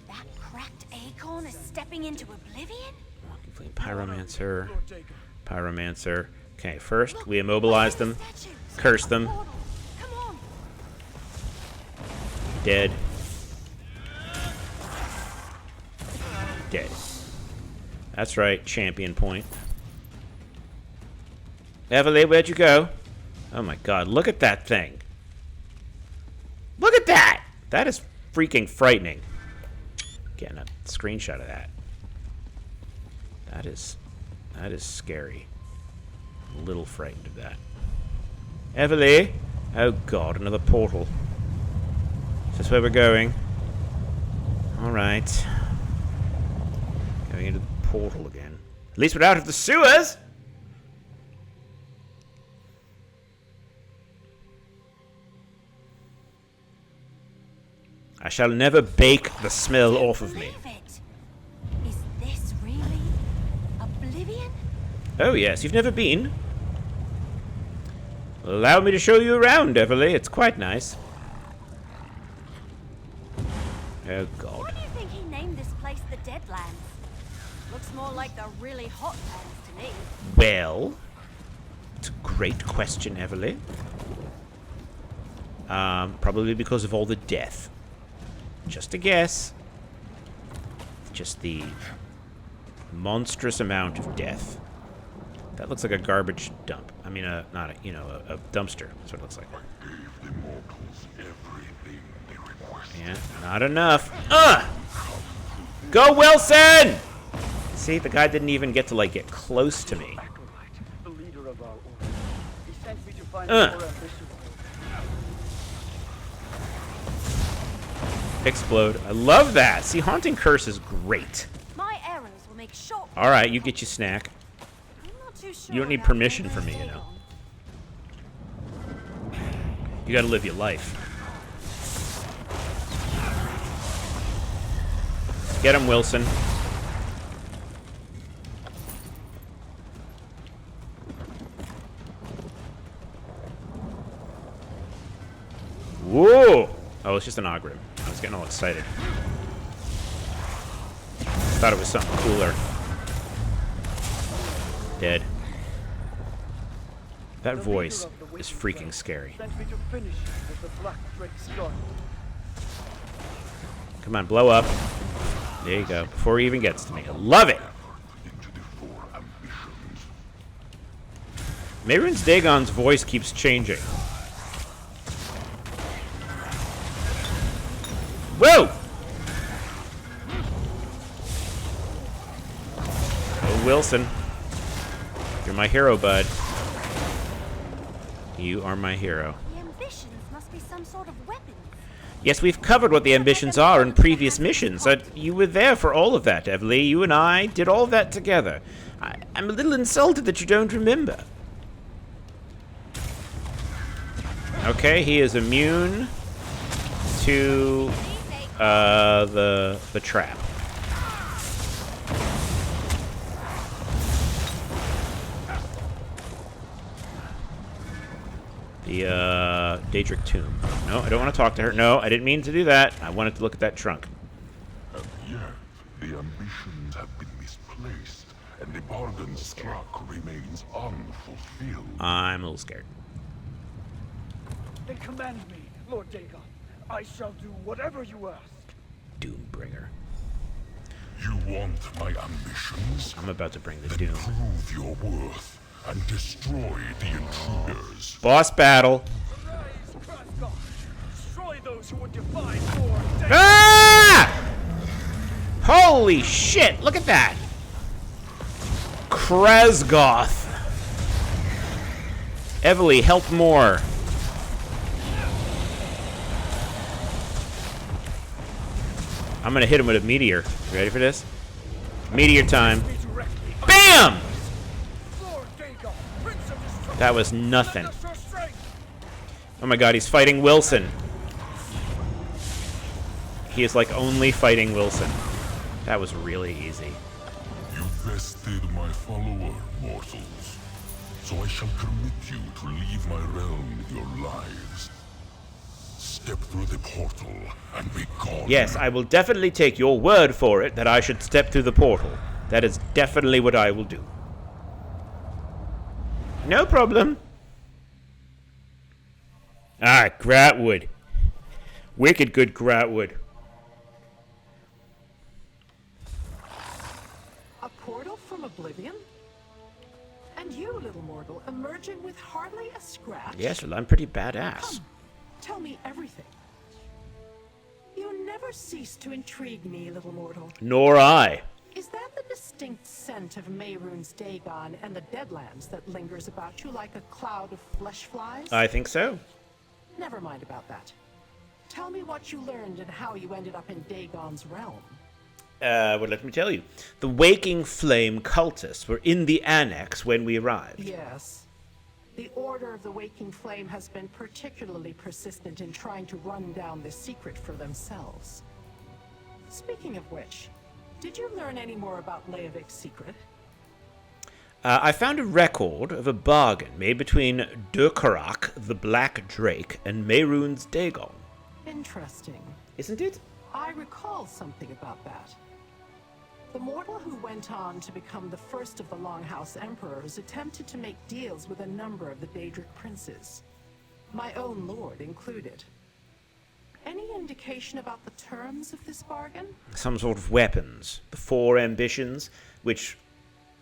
That cracked acorn is stepping into oblivion? Pyromancer. Pyromancer. Okay, first we immobilize them. Curse them. Come on. Dead. Dead. That's right, champion point. Evely, where'd you go? Oh my god, look at that thing. Look at that! That is freaking frightening. Getting a screenshot of that. That is scary. I'm a little frightened of that. Evely! Oh god, another portal. Is this where we're going? Alright. Going into the portal again. At least we're out of the sewers! I shall never bake the smell off of me. Is this really Oblivion? Oh yes, you've never been? Allow me to show you around, Evely. It's quite nice. Oh god. Why do you think he named this place the Deadlands? Looks more like the really hot lands to me. Well, it's a great question, Evely. Probably because of all the death. Just a guess. Just the monstrous amount of death. That looks like a garbage dump. I mean, not a, a dumpster. That's what it looks like. Yeah, not enough. Go, Wilson! See, the guy didn't even get to, like, get close to me. The leader of our order. He sent me to find more ambitions. Explode. I love that. See, Haunting Curse is great. My arrows will make short. All right, you get your snack. I'm not too sure You don't need about permission from me, Mehrunes you know. Dagon. You gotta live your life. Get him, Wilson. Whoa! Oh, it's just an Ogrim. I was getting all excited. Thought it was something cooler. Dead. That voice is freaking scary. Sent me to finish with the Black Drake's gun. Come on, blow up. There you go. Before he even gets to me. I love it! Mehrunes Dagon's voice keeps changing. Whoa! Oh, Wilson. You're my hero, bud. You are my hero. The ambitions must be some sort of weapon. Yes, we've covered what the ambitions are in previous missions. You were there for all of that, Evely. You and I did all that together. I'm a little insulted that you don't remember. Okay, he is immune to the trap. The Daedric Tomb. No, I don't want to talk to her. No, I didn't mean to do that. I wanted to look at that trunk. And yet, the ambitions have been misplaced, and the bargain struck remains unfulfilled. I'm a little scared. Then command me, Lord Dagon. I shall do whatever you ask. Doombringer. You want my ambitions? I'm about to bring the doom. Prove your worth and destroy the intruders. Boss battle. Arise, Krasgar. Destroy those who would defy Lord Dagon. Ah! Holy shit! Look at that. Trasgoth. Evely, help more. I'm gonna hit him with a meteor. You ready for this? Meteor time. BAM! That was nothing. Oh my god, he's fighting Wilson. He is like only fighting Wilson. That was really easy. You bested my follower, mortals. So I shall permit you to leave my realm with your lives. Step through the portal and be gone. Yes, I will definitely take your word for it that I should step through the portal. That is definitely what I will do. No problem. Ah, Gratwood. Wicked good Gratwood. A portal from Oblivion? And you, little mortal, emerging with hardly a scratch? Yes, well, I'm pretty badass. Come, tell me everything. You never cease to intrigue me, little mortal. Nor I. Is that the distinct scent of Mehrunes Dagon and the Deadlands that lingers about you like a cloud of flesh flies? I think so. Never mind about that. Tell me what you learned and how you ended up in Dagon's realm. Well, let me tell you. The Waking Flame cultists were in the annex when we arrived. Yes. The Order of the Waking Flame has been particularly persistent in trying to run down the secret for themselves. Speaking of which, did you learn any more about Leovik's secret? I found a record of a bargain made between Durkarak, the Black Drake, and Mehrunes Dagon. Interesting. Isn't it? I recall something about that. The mortal who went on to become the first of the Longhouse Emperors attempted to make deals with a number of the Daedric princes, my own lord included. Any indication about the terms of this bargain? Some sort of weapons. The 4 ambitions, which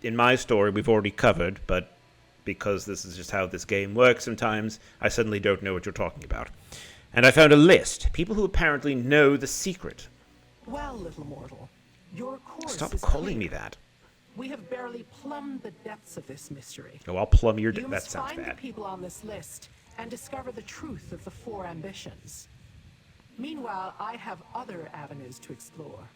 in my story we've already covered, but because this is just how this game works sometimes, I suddenly don't know what you're talking about. And I found a list. People who apparently know the secret. Well, little mortal, your course Stop is calling clear. me that. We have barely plumbed the depths of this mystery. Oh, I'll plumb your... You that must sounds find bad. the people on this list and discover the truth of the 4 ambitions. Meanwhile, I have other avenues to explore.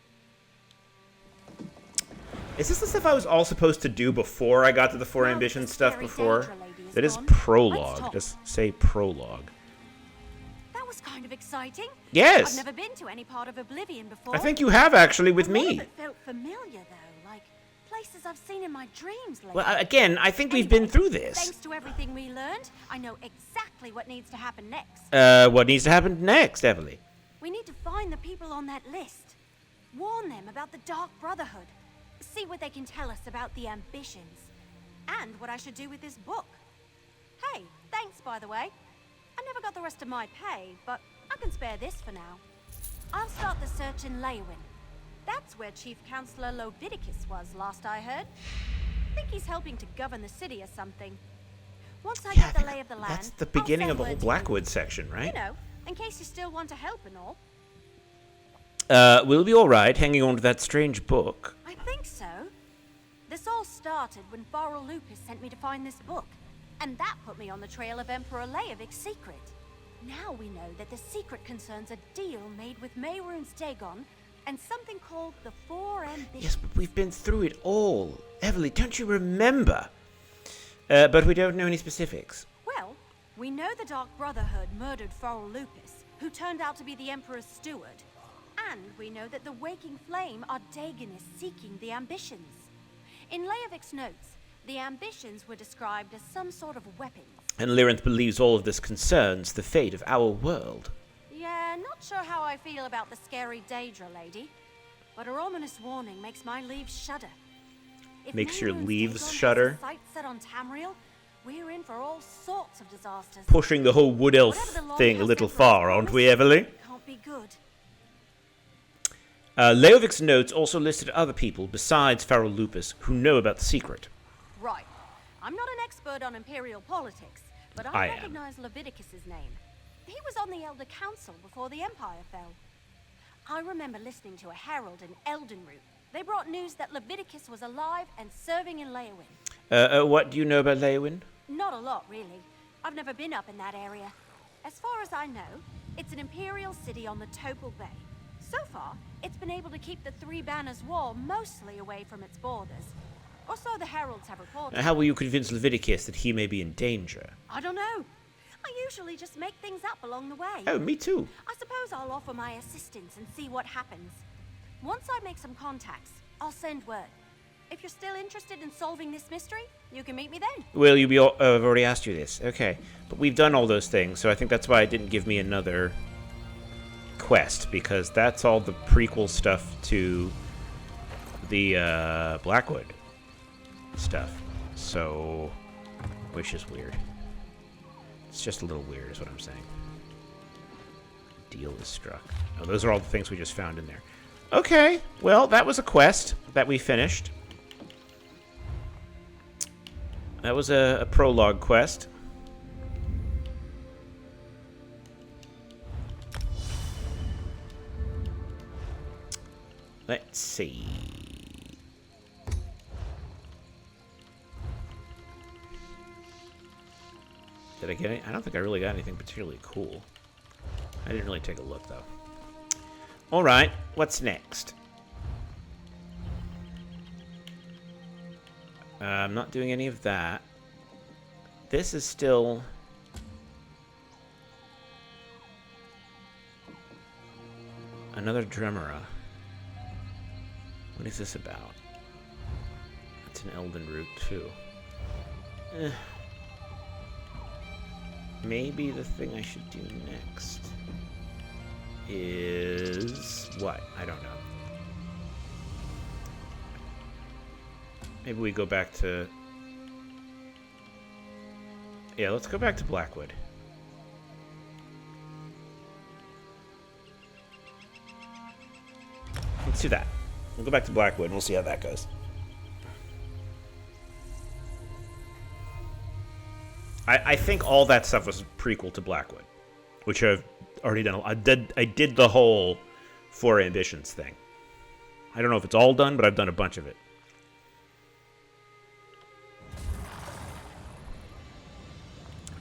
Is this the stuff I was all supposed to do before I got to the 4 ambition stuff before? That is prologue. Just say prologue. That was kind of exciting. Yes. I've never been to any part of Oblivion before. I think you have actually with A lot me. of it felt familiar though, like places I've seen in my dreams lately. Well, again, I think we've been through this. Thanks to everything we learned, I know exactly what needs to happen next. What needs to happen next, Evely? We need to find the people on that list. Warn them about the Dark Brotherhood. See what they can tell us about the ambitions. And what I should do with this book. Hey, thanks by the way. I never got the rest of my pay, but I can spare this for now. I'll start the search in Leyawiin. That's where Chief Counselor Lovidicus was last I heard. I think he's helping to govern the city or something. Once I get the lay of the land, That's the beginning of the I'll whole send word to Blackwood section, you. right? You know, in case you still want to help and all. We'll be alright hanging on to that strange book. I think so. This all started when Varl Lupus sent me to find this book. And that put me on the trail of Emperor Leovik's secret. Now we know that the secret concerns a deal made with Mehrunes Dagon and something called the 4 Ambitions. Yes, but we've been through it all. Evely, don't you remember? But we don't know any specifics. Well, we know the Dark Brotherhood murdered Varl Lupus, who turned out to be the Emperor's steward. And we know that the Waking Flame are Dagonists seeking the Ambitions. In Leovik's notes, the Ambitions were described as some sort of weapons. And Lyrinth believes all of this concerns the fate of our world. Yeah, not sure how I feel about the scary Daedra lady, but her ominous warning makes my leaves shudder. If Makes your Mehrunes leaves Dagon has shudder? his sights set on Tamriel, we're in for all sorts of disasters. Pushing the whole wood elf Whatever the thing a Longhouse little Emperor far, aren't we, promised, Evely? Can't be good. Leovik's notes also listed other people besides Varl Lupus who know about the secret. Right. I'm not an expert on Imperial politics, but I I am. recognize Leviticus's name. He was on the Elder Council before the Empire fell. I remember listening to a herald in Eldenroot. They brought news that Leviticus was alive and serving in Leyawiin. What do you know about Leywin? Not a lot, really. I've never been up in that area. As far as I know, it's an imperial city on the Topal Bay. So far, it's been able to keep the Three Banners War mostly away from its borders. Or so the heralds have reported. How will you convince Leviticus that he may be in danger? I don't know. I usually just make things up along the way. Oh, me too. I suppose I'll offer my assistance and see what happens. Once I make some contacts, I'll send word. If you're still interested in solving this mystery, you can meet me then. Will you be... I've already asked you this. Okay. But we've done all those things, so I think that's why it didn't give me another quest, because that's all the prequel stuff to the Blackwood stuff. So... which is weird. It's just a little weird is what I'm saying. Deal is struck. Oh, those are all the things we just found in there. Okay, well, that was a quest that we finished. That was a prologue quest. Let's see. Did I get it? I don't think I really got anything particularly cool. I didn't really take a look, though. Alright, what's next? I'm not doing any of that. This is still... another Dremora. What is this about? It's an Elden route, too. Maybe the thing I should do next is... what? I don't know. Maybe we go back to... yeah, let's go back to Blackwood. Let's do that. We'll go back to Blackwood and we'll see how that goes. I think all that stuff was prequel to Blackwood, which I've already done. I did the whole Four Ambitions thing. I don't know if it's all done, but I've done a bunch of it.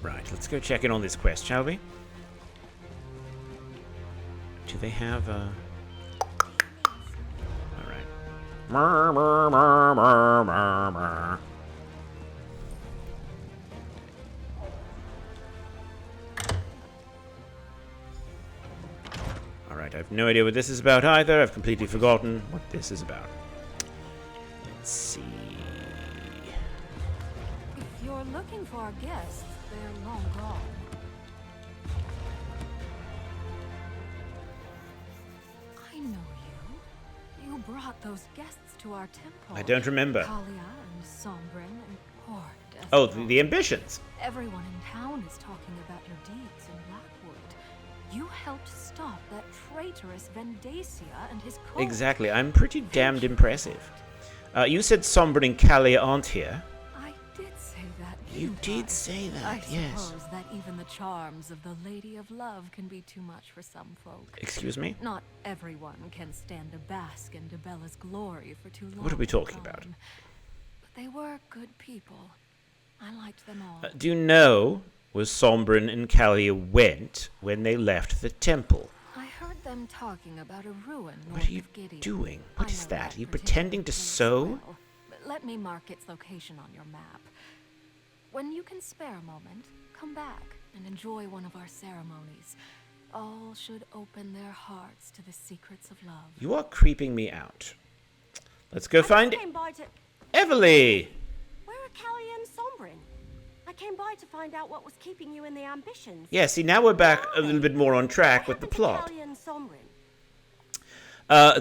Right, let's go check in on this quest, shall we? Do they have a... alright. Alright, I have no idea what this is about either. I've completely forgotten what this is about. Let's see... If you're looking for our guests, they're long gone. I know you. You brought those guests to our temple. I don't remember. Kalia and Sombrin and poor Death. Oh, the Ambitions. Everyone in town is talking about your deeds in Blackwood. You helped stop that traitorous Vendacia and his cult. Exactly. I'm pretty damned impressive. You said Sombrin and Kalia aren't here. I did say that. You did say that, I yes. suppose that even the charms of the Lady of Love can be too much for some folk. Excuse me? Not everyone can stand to bask in Debella's glory for too long. What are we talking about? But they were good people. I liked them all. Do you know where Sombrin and Kalia went when they left the temple? I heard them talking about a ruin north What are you of Gideon. doing? What is I know that? Are you particular pretending to place sew? well, but let me mark its location on your map. When you can spare a moment, come back and enjoy one of our ceremonies. All should open their hearts to the secrets of love. You are creeping me out. Let's go find came by to... Everly! Where are Kalia and Sombrin? I came by to find out what was keeping you in the Ambitions. Yeah, see, now we're back a little bit more on track with the plot. Kalia and Sombrin?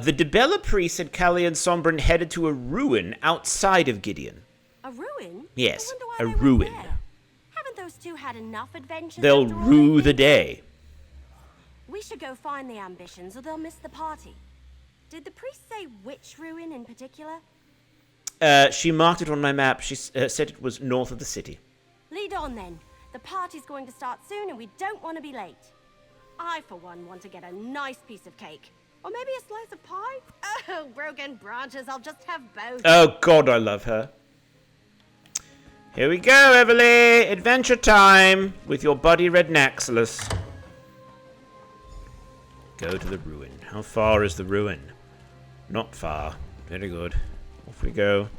The Dibella priest said Kalia and Sombrin headed to a ruin outside of Gideon. A ruin? Yes, I wonder why a they went ruin. there. Haven't those two had enough adventures? They'll after all rue they've the been? day. We should go find the Ambitions, or they'll miss the party. Did the priest say which ruin in particular? She marked it on my map. She said it was north of the city. Lead on then. The party's going to start soon, and we don't want to be late. I, for one, want to get a nice piece of cake. Or maybe a slice of pie? Oh, broken branches, I'll just have both. Oh, God, I love her. Here we go, Everly! Adventure time with your buddy Rednaxilus. Go to the ruin. How far is the ruin? Not far. Very good. Off we go.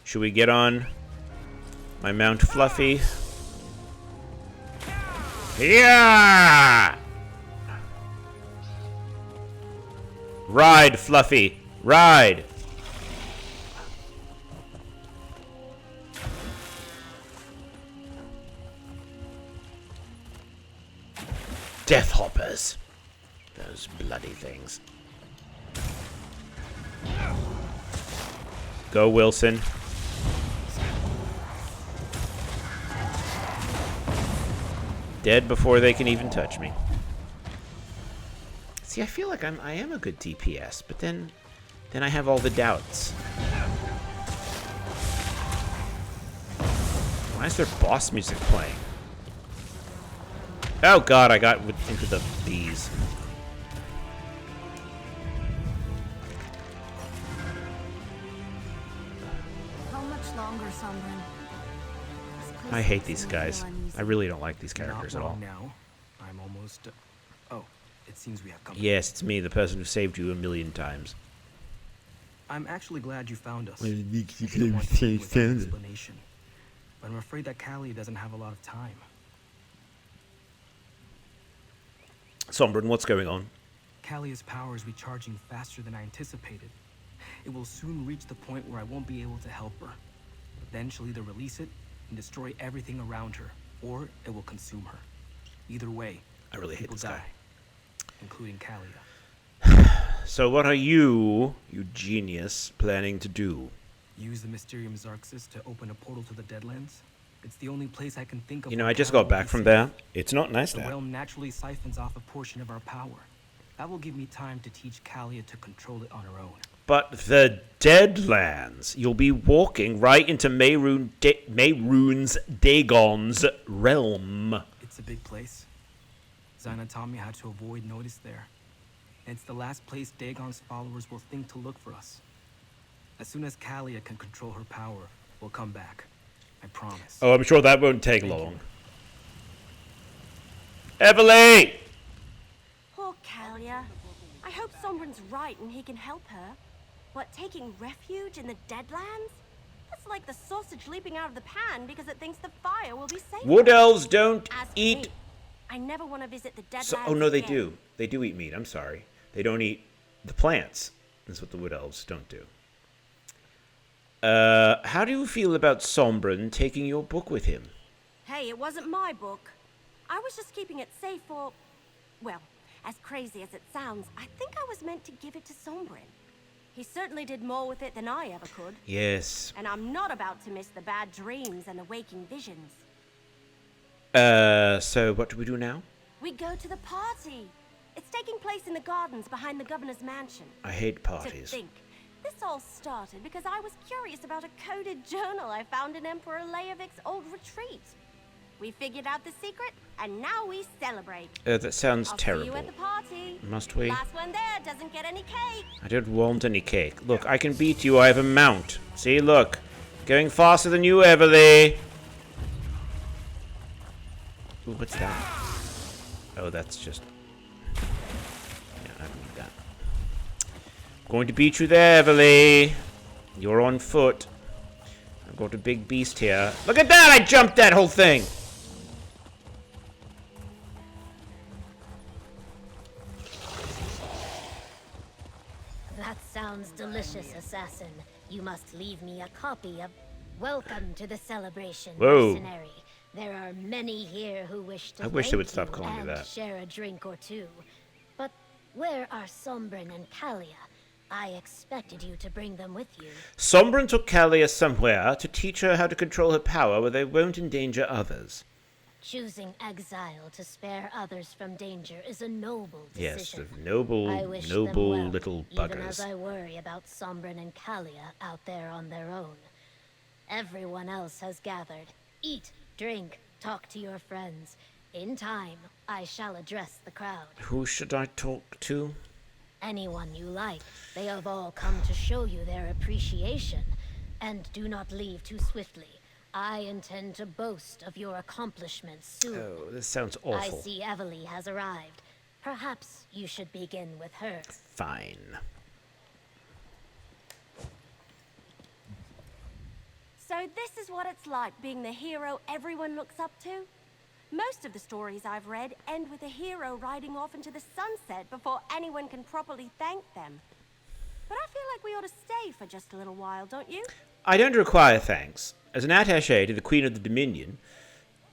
Should we get on my Mount Fluffy? Yeah! Ride, Fluffy! Ride! Death hoppers. Those bloody things. Go, Wilson. Dead before they can even touch me. See, I feel like I am a good DPS, but then I have all the doubts. Why is there boss music playing? Oh god, I got into the bees. How much longer, Sombrin? I hate these guys. I really don't like these characters at all. Now, I'm almost. Oh, it seems we have company. Yes, it's me, the person who saved you 1,000,000 times. I'm actually glad you found us. Well, I didn't want to leave without an explanation, but I'm afraid that Callie doesn't have a lot of time. Sombrin, what's going on? Callie's power is recharging faster than I anticipated. It will soon reach the point where I won't be able to help her. Then she'll either release it and destroy everything around her, or it will consume her. Either way, I really hate this guy. Including Callia. So what are you genius, planning to do? Use the Mysterium Xarxis to open a portal to the Deadlands? It's the only place I can think of. You know, I just got back from there. It's not nice there. The there. realm naturally siphons off a portion of our power. That will give me time to teach Callia to control it on her own. But the Deadlands, you'll be walking right into Mehrunes Dagon's realm. It's a big place. Zainatami had to avoid notice there. And it's the last place Dagon's followers will think to look for us. As soon as Callia can control her power, we'll come back. I promise. Oh, I'm sure that won't take long. Everly! Poor Callia. I hope Sombrin's right and he can help her. What, taking refuge in the Deadlands? That's like the sausage leaping out of the pan because it thinks the fire will be safe. Wood elves don't eat. Me, I never want to visit the Deadlands. Oh no, they again. do. They do eat meat. I'm sorry. They don't eat the plants. That's what the wood elves don't do. How do you feel about Sombrin taking your book with him? Hey, it wasn't my book. I was just keeping it safe for... Well, as crazy as it sounds, I think I was meant to give it to Sombrin. He certainly did more with it than I ever could. Yes. And I'm not about to miss the bad dreams and the waking visions. So what do we do now? We go to the party. It's taking place in the gardens behind the governor's mansion. I hate parties. To think, this all started because I was curious about a coded journal I found in Emperor Leovik's old retreat. We figured out the secret, and now we celebrate. That sounds I'll terrible. See you at the party. Must we? Last one there doesn't get any cake. I don't want any cake. Look, I can beat you. I have a mount. See, look. Going faster than you, Everly. Ooh, what's that? Oh, that's just... Yeah, I don't need that. I'm going to beat you there, Everly. You're on foot. I've got a big beast here. Look at that! I jumped that whole thing! That sounds delicious, assassin. You must leave me a copy of... Welcome to the celebration, Whoa. mercenary. There are many here who wish to I wish they would thank stop you calling me and that. share a drink or two. But where are Sombrin and Callia? I expected you to bring them with you. Sombrin took Callia somewhere to teach her how to control her power where they won't endanger others. Choosing exile to spare others from danger is a noble decision. Yes, noble, I wish noble them well, little even buggers. as I worry about Sombrin and Callia out there on their own. Everyone else has gathered. Eat, drink, talk to your friends. In time, I shall address the crowd. Who should I talk to? Anyone you like. They have all come to show you their appreciation. And do not leave too swiftly. I intend to boast of your accomplishments soon. Oh, this sounds I awful. see Evely has arrived. Perhaps you should begin with her. Fine. So this is what it's like being the hero everyone looks up to? Most of the stories I've read end with a hero riding off into the sunset before anyone can properly thank them. But I feel like we ought to stay for just a little while, don't you? I don't require thanks. As an attaché to the Queen of the Dominion,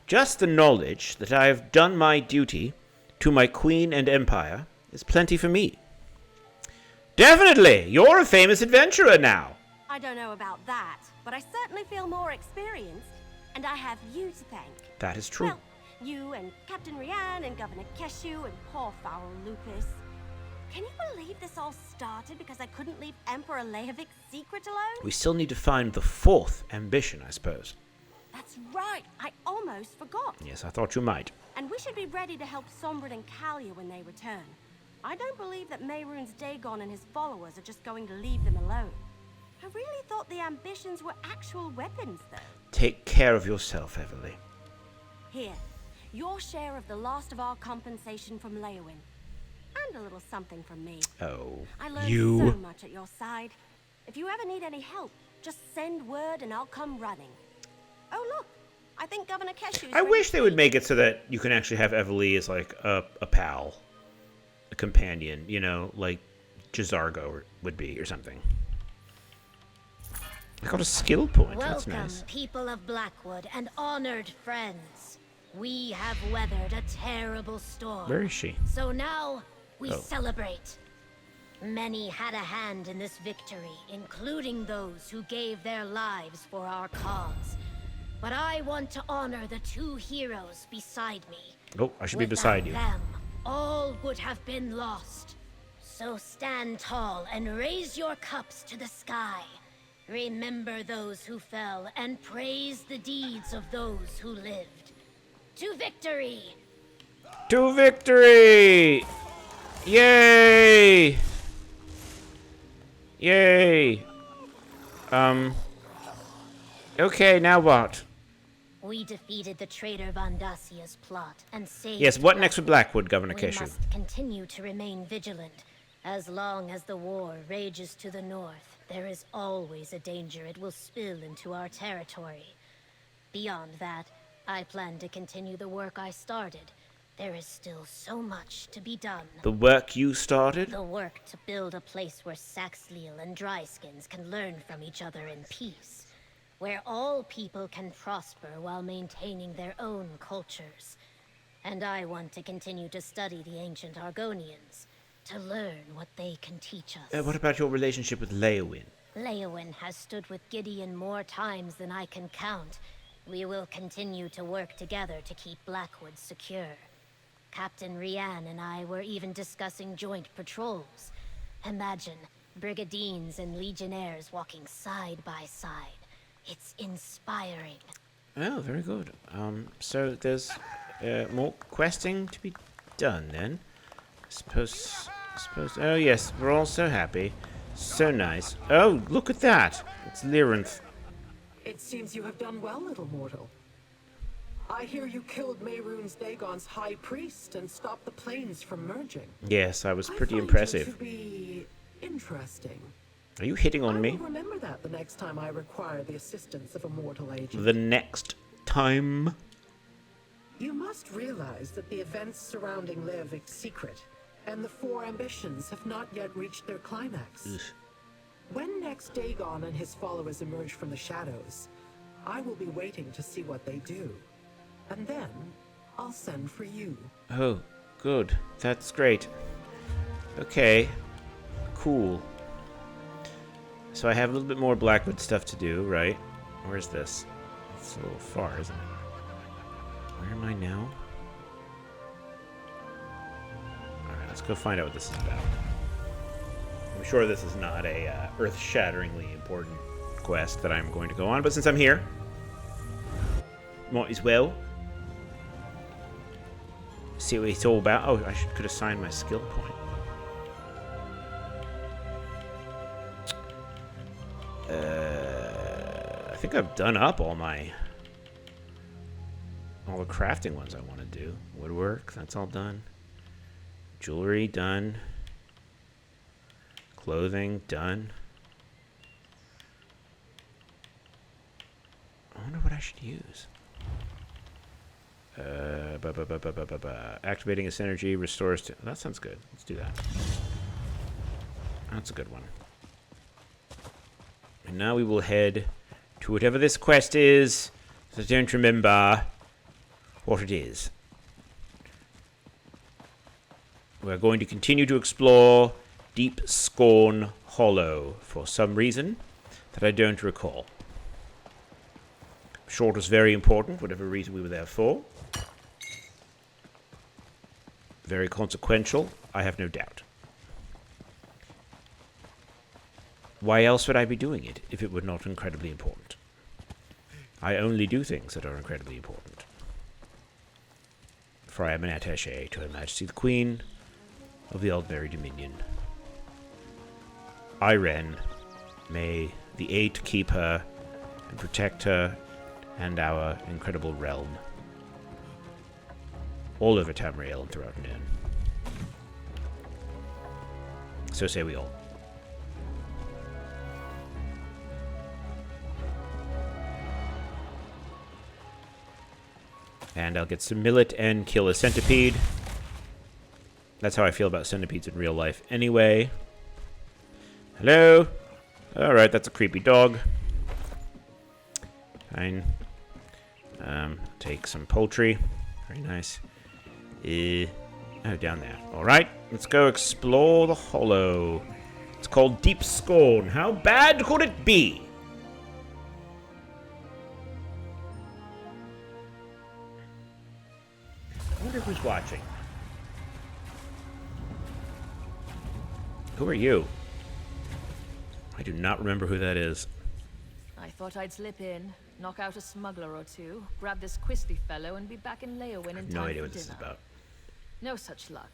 just the knowledge that I have done my duty to my Queen and Empire is plenty for me. Definitely! You're a famous adventurer now! I don't know about that, but I certainly feel more experienced, and I have you to thank. That is true. Well, you and Captain Rian and Governor Keshu and poor foul Lucas. Can you believe this all started because I couldn't leave Emperor Lehovic's secret alone? We still need to find the fourth ambition, I suppose. That's right, I almost forgot. Yes, I thought you might. And we should be ready to help Sombrin and Kalia when they return. I don't believe that Mehrunes Dagon and his followers are just going to leave them alone. I really thought the ambitions were actual weapons, though. Take care of yourself, Evely. Here, your share of the last of our compensation from Leowin. And a little something from me. Oh, I learned you. so much at your side. If you ever need any help, just send word and I'll come running. Oh, look. I think Governor Keshu's I wish they would make it so that you can actually have Evely as, like, a pal. A companion, you know, like Jazargo would be or something. I got a skill point. That's Welcome, nice. people of Blackwood and honored friends. We have weathered a terrible storm. Where is she? So now we Oh. celebrate. Many had a hand in this victory, including those who gave their lives for our cause. But I want to honor the two heroes beside me. Oh, I should be beside you. Without them, all would have been lost. So stand tall and raise your cups to the sky. Remember those who fell and praise the deeds of those who lived. To victory! To victory! Yay! Yay! Okay, now what? We defeated the traitor Vandasia's plot and saved... Yes, what next with Blackwood, Governor We Keshu? must continue to remain vigilant. As long as the war rages to the north, there is always a danger it will spill into our territory. Beyond that, I plan to continue the work I started. There is still so much to be done. The work you started? The work to build a place where Saxhleel and Dryskins can learn from each other in peace. Where all people can prosper while maintaining their own cultures. And I want to continue to study the ancient Argonians, to learn what they can teach us. What about your relationship with Leowin? Leowin has stood with Gideon more times than I can count. We will continue to work together to keep Blackwood secure. Captain Rian and I were even discussing joint patrols. Imagine brigandines and legionnaires walking side by side. It's inspiring. Oh, very good. So there's more questing to be done then. Suppose. Oh yes, we're all so happy, so nice. Oh, look at that! It's Lyrinth. It seems you have done well, little mortal. I hear you killed Mehrunes Dagon's high priest and stopped the planes from merging. Yes, I was pretty I find impressive. You to be interesting. Are you hitting on I me? will remember that the next time I require the assistance of a mortal agent. The next time? You must realize that the events surrounding Leovic's secret and the four ambitions have not yet reached their climax. Ugh. When next Dagon and his followers emerge from the shadows, I will be waiting to see what they do. And then, I'll send for you. Oh, good. That's great. Okay. Cool. So I have a little bit more Blackwood stuff to do, right? Where's this? It's a little far, isn't it? Where am I now? Alright, let's go find out what this is about. I'm sure this is not a earth-shatteringly important quest that I'm going to go on, but since I'm here, might as well see what it's all about. Oh, I could assign my skill point. think I've done up all the crafting ones I want to do. Woodwork, that's all done. Jewelry, done. Clothing, done. I wonder what I should use. Activating a synergy restores to... That sounds good. Let's do that. That's a good one. And now we will head to whatever this quest is. I don't remember what it is. We're going to continue to explore Deep Scorn Hollow for some reason that I don't recall. I'm sure it was very important, whatever reason we were there for. Very consequential, I have no doubt. Why else would I be doing it if it were not incredibly important? I only do things that are incredibly important. For I am an attaché to Her Majesty the Queen of the Aldbury Dominion. Irene, may the Eight keep her and protect her and our incredible realm. All over Tamriel and throughout Nirn. So say we all. And I'll get some millet and kill a centipede. That's how I feel about centipedes in real life anyway. Hello? Alright, that's a creepy dog. Fine. Take some poultry. Very nice. Oh, down there. Alright, let's go explore the hollow. It's called Deep Scorn. How bad could it be? I wonder who's watching. Who are you? I do not remember who that is. I thought I'd slip in, knock out a smuggler or two, grab this Quisly fellow, and be back in Leyawiin in time No idea for what this is dinner. about. No such luck.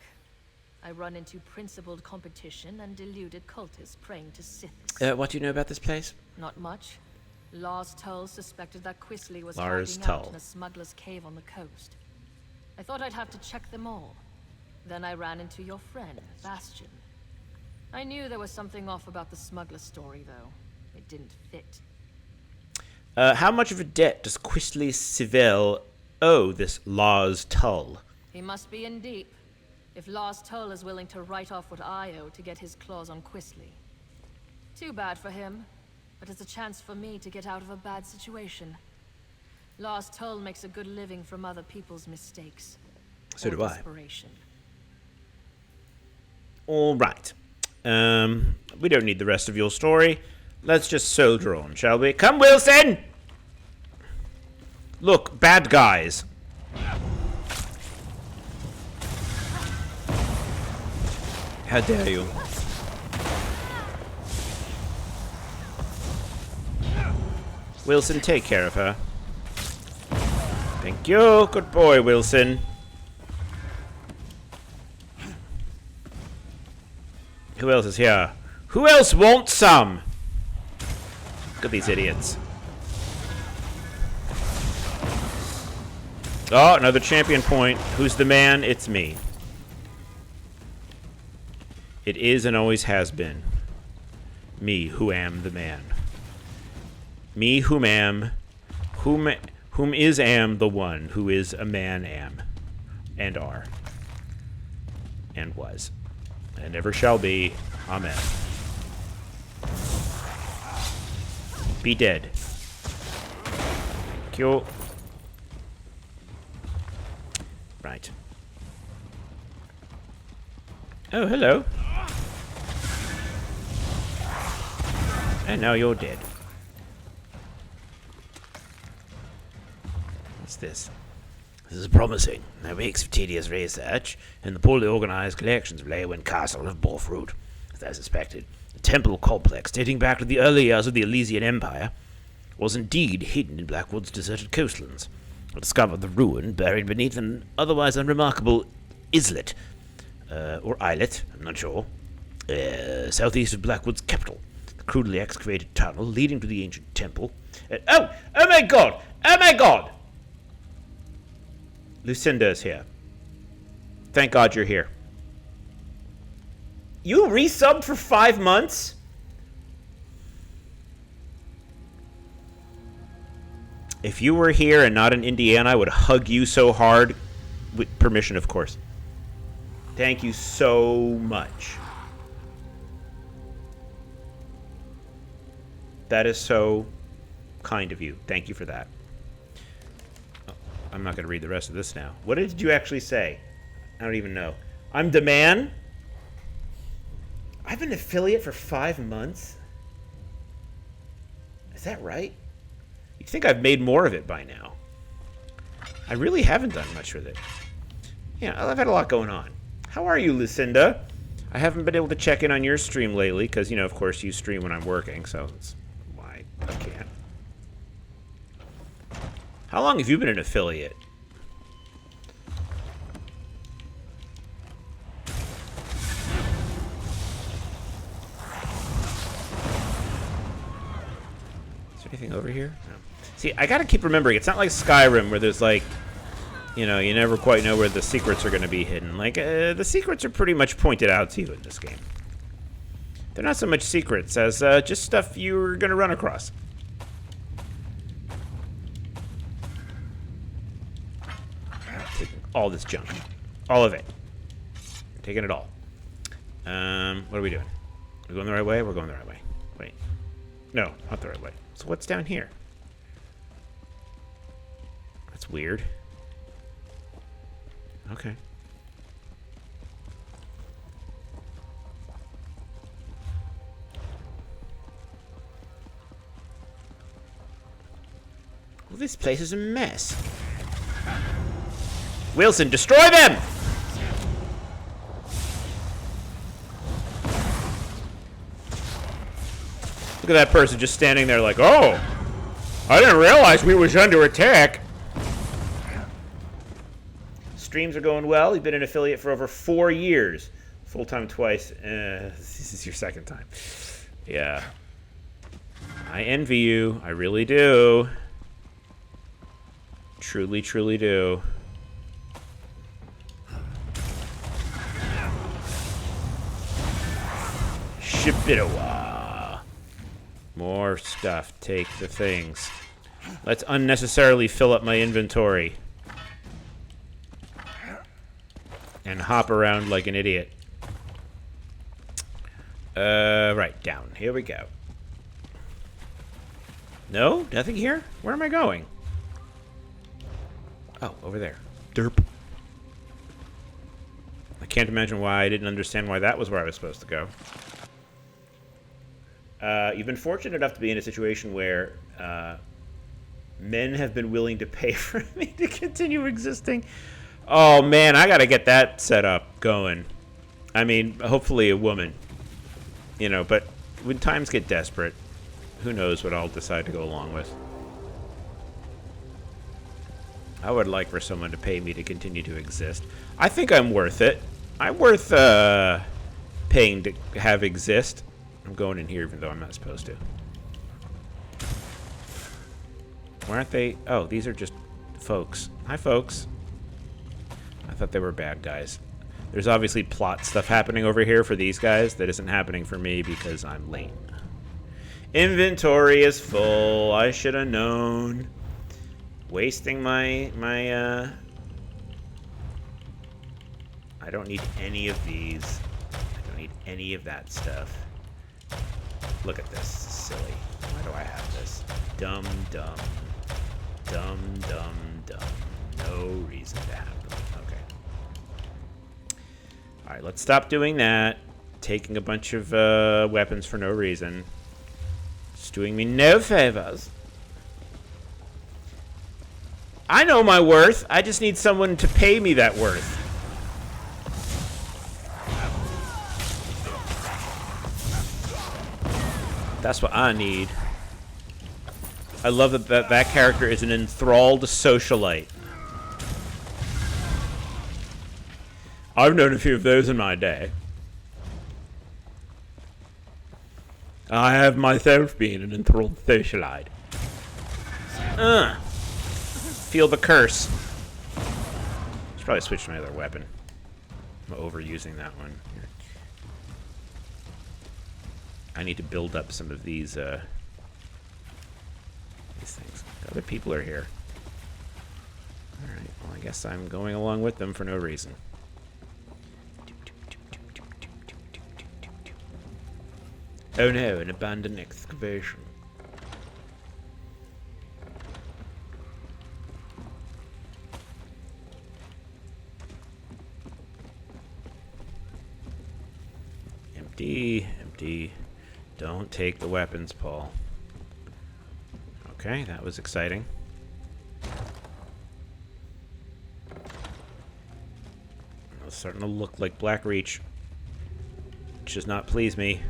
I run into principled competition and deluded cultists praying to Siths. What do you know about this place? Not much. Lars Tull suspected that Quisly was Lars hiding out Tull. in a smuggler's cave on the coast. I thought I'd have to check them all. Then I ran into your friend, Bastion. I knew there was something off about the smuggler story, though. It didn't fit. How much of a debt does Quisly Civil owe this Lars Tull? He must be in deep. If Lars Tull is willing to write off what I owe to get his claws on Quisly. Too bad for him, but it's a chance for me to get out of a bad situation. Lars Tull makes a good living from other people's mistakes. So or do I. desperation. All right. We don't need the rest of your story. Let's just soldier on, shall we? Come, Wilson! Look, bad guys. How dare you? Wilson, take care of her. Thank you. Good boy, Wilson. Who else is here? Who else wants some? Look at these idiots. Oh, another champion point. Who's the man? It's me. It is and always has been. Me, who am the man. Me, whom am, whom is am the one, who is a man am, and are, and was, and ever shall be. Amen. Be dead. Thank you. Right. Oh, hello. And now you're dead. What's this? This is promising. Now, weeks of tedious research in the poorly organized collections of Leyawiin Castle have bore fruit. As I suspected, the temple complex dating back to the early years of the Elysian Empire was indeed hidden in Blackwood's deserted coastlands. I discovered the ruin buried beneath an otherwise unremarkable islet, or islet, I'm not sure, southeast of Blackwood's capital. The crudely excavated tunnel leading to the ancient temple. Oh my god! Oh my god! Lucinda is here. Thank God you're here. You resubbed for 5 months? If you were here and not in Indiana, I would hug you so hard. With permission, of course. Thank you so much. That is so kind of you. Thank you for that. Oh, I'm not going to read the rest of this now. What did you actually say? I don't even know. I'm the man? I've been an affiliate for 5 months? Is that right? You'd think I've made more of it by now. I really haven't done much with it. Yeah, I've had a lot going on. How are you, Lucinda? I haven't been able to check in on your stream lately, because, you know, of course, you stream when I'm working, so that's why I can't. How long have you been an affiliate? Is there anything over here? No. See, I gotta keep remembering, it's not like Skyrim where there's like, you know, you never quite know where the secrets are gonna be hidden. Like, the secrets are pretty much pointed out to you in this game. They're not so much secrets as just stuff you're gonna run across. Taking all this junk. All of it. Taking it all. What are we doing? Are we going the right way? We're going the right way. Wait. No, not the right way. So what's down here? That's weird. Okay. Well, this place is a mess. Wilson, destroy them! Look at that person just standing there like, oh, I didn't realize we was under attack. Streams are going well. You've been an affiliate for over 4 years. Full-time twice. This is your second time. Yeah. I envy you. I really do. Truly, truly do. Shibitawa. More stuff. Take the things. Let's unnecessarily fill up my inventory. And hop around like an idiot. Right, down. Here we go. No? Nothing here? Where am I going? Oh, over there. Derp. I can't imagine why I didn't understand why that was where I was supposed to go. You've been fortunate enough to be in a situation where men have been willing to pay for me to continue existing. Oh, man, I gotta get that set up going. I mean, hopefully a woman. You know, but when times get desperate, who knows what I'll decide to go along with. I would like for someone to pay me to continue to exist. I think I'm worth it. I'm worth paying to have exist. I'm going in here even though I'm not supposed to. Why aren't they? Oh, these are just folks. Hi, folks. I thought they were bad guys. There's obviously plot stuff happening over here for these guys that isn't happening for me because I'm late. Inventory is full. I should have known. Wasting my I don't need any of these. I don't need any of that stuff. Look at this. This is silly. Why do I have this? Dumb, dumb. Dumb, dumb, dumb. No reason to have them. Okay. Alright, let's stop doing that. Taking a bunch of weapons for no reason. It's doing me no favors. I know my worth. I just need someone to pay me that worth. That's what I need. I love that character is an enthralled socialite. I've known a few of those in my day. I have myself been an enthralled socialite. Feel the curse. Should probably switch to my other weapon. I'm overusing that one. Here. I need to build up some of these things. Other people are here. Alright, well I guess I'm going along with them for no reason. Oh no, an abandoned excavation. Empty, empty. Don't take the weapons, Paul. Okay, that was exciting. It's starting to look like Blackreach, which does not please me.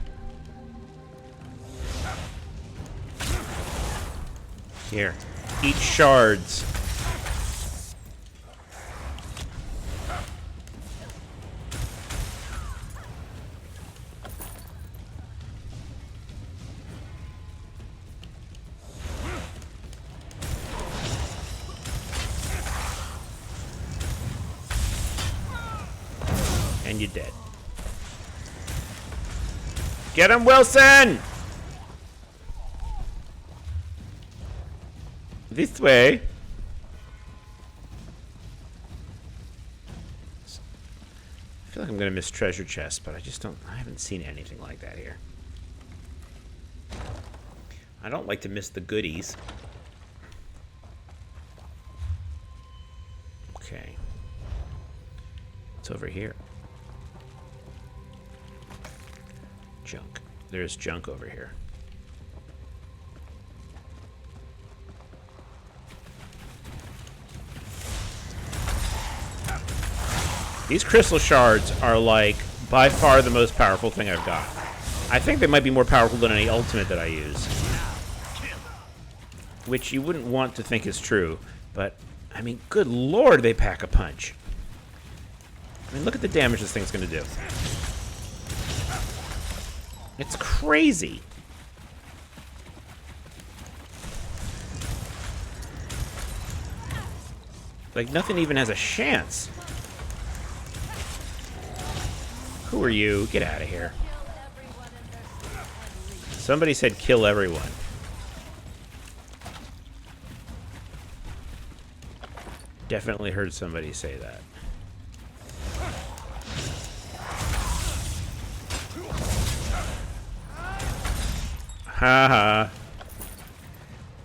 Here, eat shards. And you're dead. Get him, Wilson! This way. I feel like I'm gonna miss treasure chests, but I haven't seen anything like that here. I don't like to miss the goodies. Okay. It's over here. Junk. There's junk over here. These crystal shards are, like, by far the most powerful thing I've got. I think they might be more powerful than any ultimate that I use. Which you wouldn't want to think is true, but, I mean, good lord, they pack a punch. I mean, look at the damage this thing's gonna do. It's crazy. Like, nothing even has a chance. Who are you? Get out of here. Somebody said kill everyone. Definitely heard somebody say that. Haha.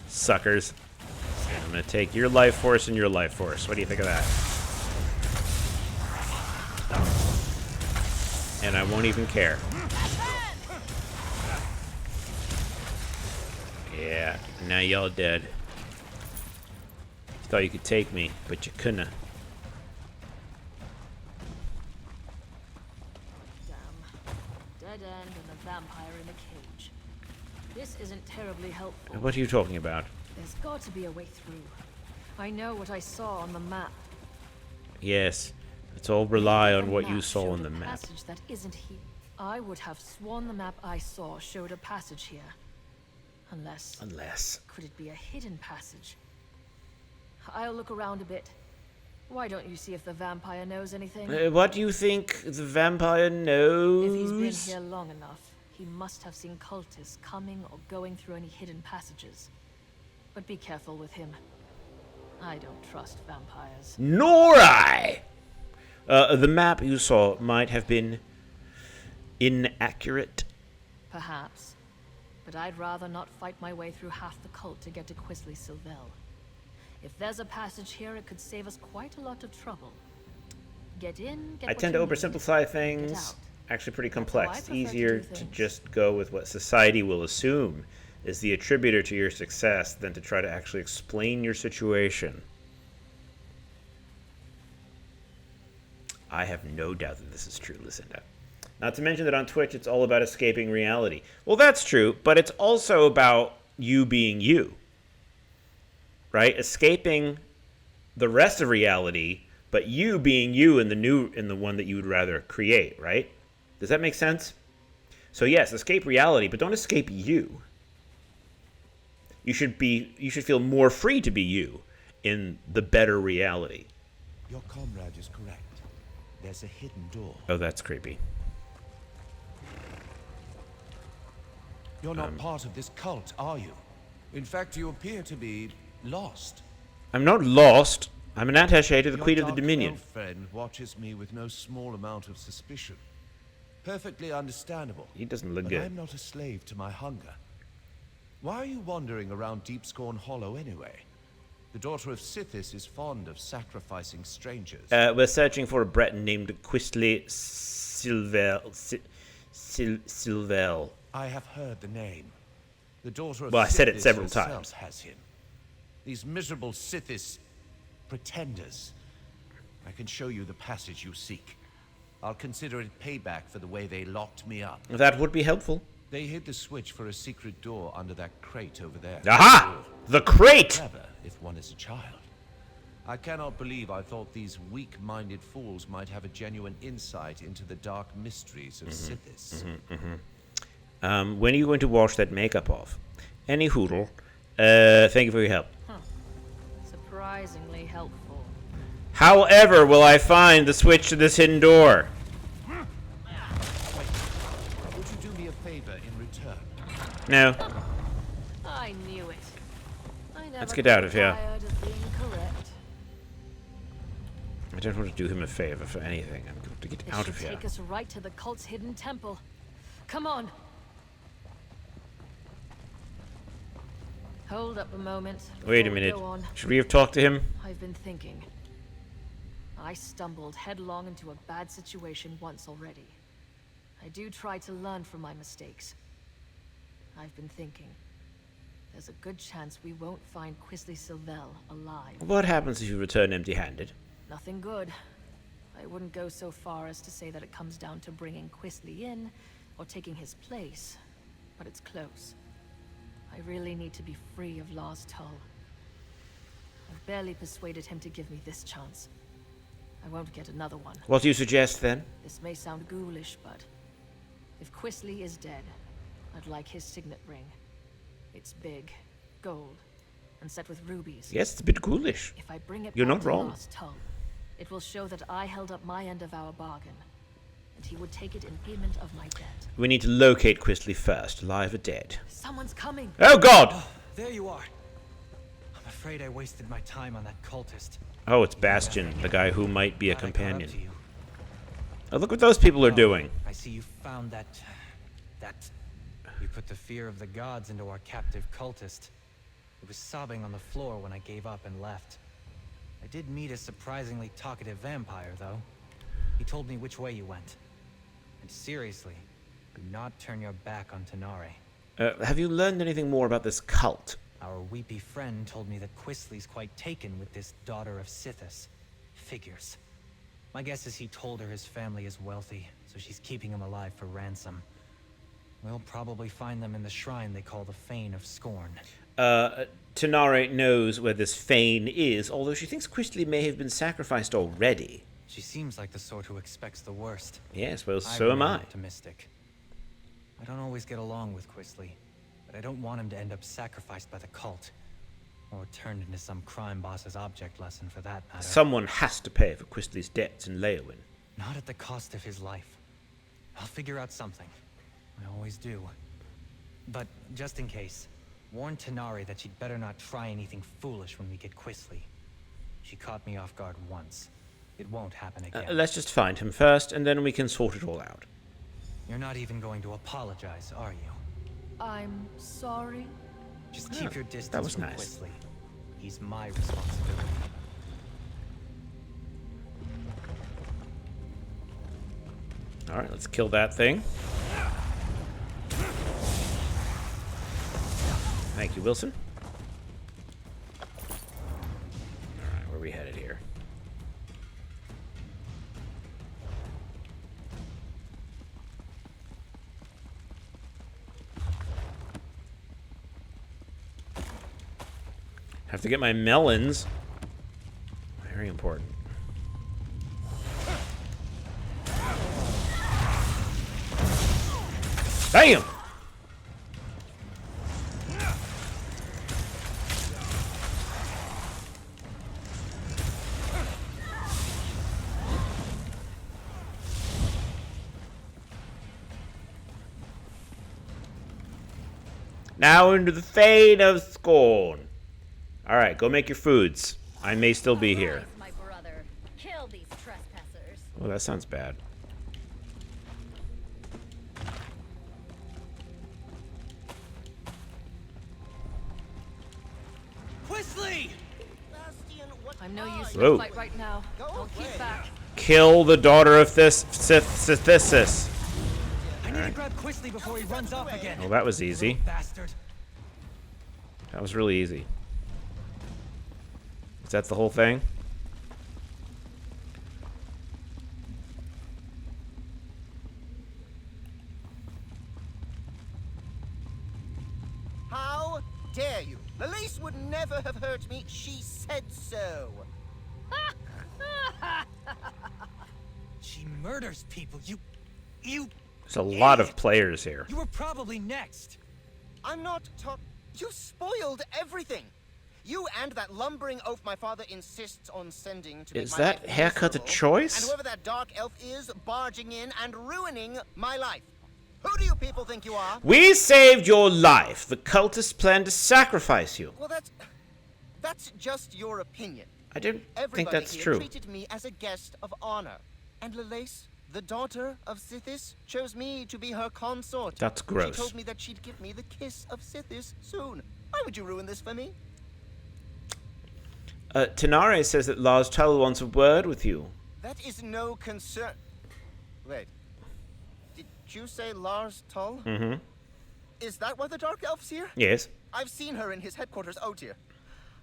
Suckers. I'm gonna take your life force and your life force. What do you think of that? And I won't even care. Yeah, now y'all dead. You thought you could take me, but you couldn't. Dead end and a vampire in a cage. This isn't terribly helpful. What are you talking about? There's got to be a way through. I know what I saw on the map. Yes. Let's all rely on what you saw on the map. Passage that isn't here. I would have sworn the map I saw showed a passage here. Unless. Could it be a hidden passage? I'll look around a bit. Why don't you see if the vampire knows anything? What do you think the vampire knows? If he's been here long enough, he must have seen cultists coming or going through any hidden passages. But be careful with him. I don't trust vampires. Nor I! The map you saw might have been inaccurate. Perhaps. But I'd rather not fight my way through half the cult to get to Quisley Sylvel. If there's a passage here, it could save us quite a lot of trouble. Get in, get I tend to oversimplify things. Actually pretty complex. It's easier to just go with what society will assume is the attributor to your success than to try to actually explain your situation. I have no doubt that this is true, Lucinda. Not to mention that on Twitch, it's all about escaping reality. Well, that's true, but it's also about you being you. Right? Escaping the rest of reality, but you being you in the one that you would rather create, right? Does that make sense? So yes, escape reality, but don't escape you. You should feel more free to be you in the better reality. Your comrade is correct. There's a hidden door. Oh, that's creepy. You're not part of this cult, are you? In fact, you appear to be lost. I'm not lost. I'm an attaché to the Queen of the Your Dominion. dark friend watches me with no small amount of suspicion. Perfectly understandable. He doesn't look but good. I'm not a slave to my hunger. Why are you wandering around Deepscorn Hollow anyway? The daughter of Sithis is fond of sacrificing strangers. We're searching for a Breton named Quistley Silvel. I have heard the name. The daughter of Well, I said it Sithis several herself times. has him. These miserable Sithis pretenders. I can show you the passage you seek. I'll consider it payback for the way they locked me up. That would be helpful. They hid the switch for a secret door under that crate over there. Aha! The crate! Clever, if one is a child. I cannot believe I thought these weak-minded fools might have a genuine insight into the dark mysteries of Sithis. When are you going to wash that makeup off? Any hoodle. Thank you for your help. Surprisingly helpful. However, will I find the switch to this hidden door? Would you do me a favor in return? No. I knew it. I never Let's get out of here. tired of being correct. I don't want to do him a favor for anything. I'm going to get This out should of here. take us right to the cult's hidden temple. Come on. Hold up a moment. Wait a before we minute. go on. Should we have talked to him? I've been thinking. I stumbled headlong into a bad situation once already. I do try to learn from my mistakes. I've been thinking. There's a good chance we won't find Quistley Silvel alive. What happens if you return empty-handed? Nothing good. I wouldn't go so far as to say that it comes down to bringing Quistley in or taking his place, but it's close. I really need to be free of Lars Tull. I've barely persuaded him to give me this chance. I won't get another one. What do you suggest then? This may sound ghoulish, but if Quistley is dead, I'd like his signet ring. It's big, gold, and set with rubies. Yes, it's a bit ghoulish. If I bring it You're back not to wrong. Lars Tull, it will show that I held up my end of our bargain, and he would take it in payment of my debt. We need to locate Quistley first, alive or dead. Someone's coming. Oh God! Oh, there you are. I'm afraid I wasted my time on that cultist. Oh, it's Bastion, the guy who might be a companion. Oh, look what those people are doing. I see you found that... You put the fear of the gods into our captive cultist. It was sobbing on the floor when I gave up and left. I did meet a surprisingly talkative vampire, though. He told me which way you went. And seriously, do not turn your back on Tanare. Have you learned anything more about this cult? Our weepy friend told me that Quistley's quite taken with this daughter of Sithis. Figures. My guess is he told her his family is wealthy, so she's keeping him alive for ransom. We'll probably find them in the shrine they call the Fane of Scorn. Tanare knows where this Fane is, although she thinks Quistley may have been sacrificed already. She seems like the sort who expects the worst. Yes, well, so am I. Optimistic. I don't always get along with Quistley, but I don't want him to end up sacrificed by the cult. Or turned into some crime boss's object lesson for that matter. Someone has to pay for Quistley's debts in Leowyn. Not at the cost of his life. I'll figure out something. I always do. But just in case, warn Tanare that she'd better not try anything foolish when we get Quistley. She caught me off guard once. It won't happen again. Let's just find him first, and then we can sort it all out. You're not even going to apologize, are you? I'm sorry. Just keep your distance that was from nice. Quistley. He's my responsibility. Alright, let's kill that thing. Thank you, Wilson. Alright, where are we headed here? Have to get my melons. Very important. Damn! Now into the fane of scorn. Alright, go make your foods. I may still be here. My brother. Kill these trespassers. Oh, that sounds bad. Quisly! I'm no use Whoa. to fight right now. I'll keep back. Kill the daughter of Sithisis. I need to grab Quisly before he runs off again. Well, that was easy. Bastard. That was really easy. Is that the whole thing? How dare you? Elise would never have hurt me. She said so. She murders people. You. There's a lot of players here. You were probably next. I'm not You spoiled everything. You and that lumbering oaf my father insists on sending to make Is my that life haircut a miserable, choice? And whoever that dark elf is, barging in and ruining my life. Who do you people think you are? We saved your life. The cultists plan to sacrifice you. Well, that's just your opinion. I don't Everybody think that's here true. treated me as a guest of honor. And Lelace, the daughter of Sithis, chose me to be her consort. That's gross. She told me that she'd give me the kiss of Sithis soon. Why would you ruin this for me? Tenare says that Lars Tull wants a word with you. That is no concern. Wait. Did you say Lars Tull? Mm-hmm. Is that why the Dark Elf's here? Yes. I've seen her in his headquarters out here.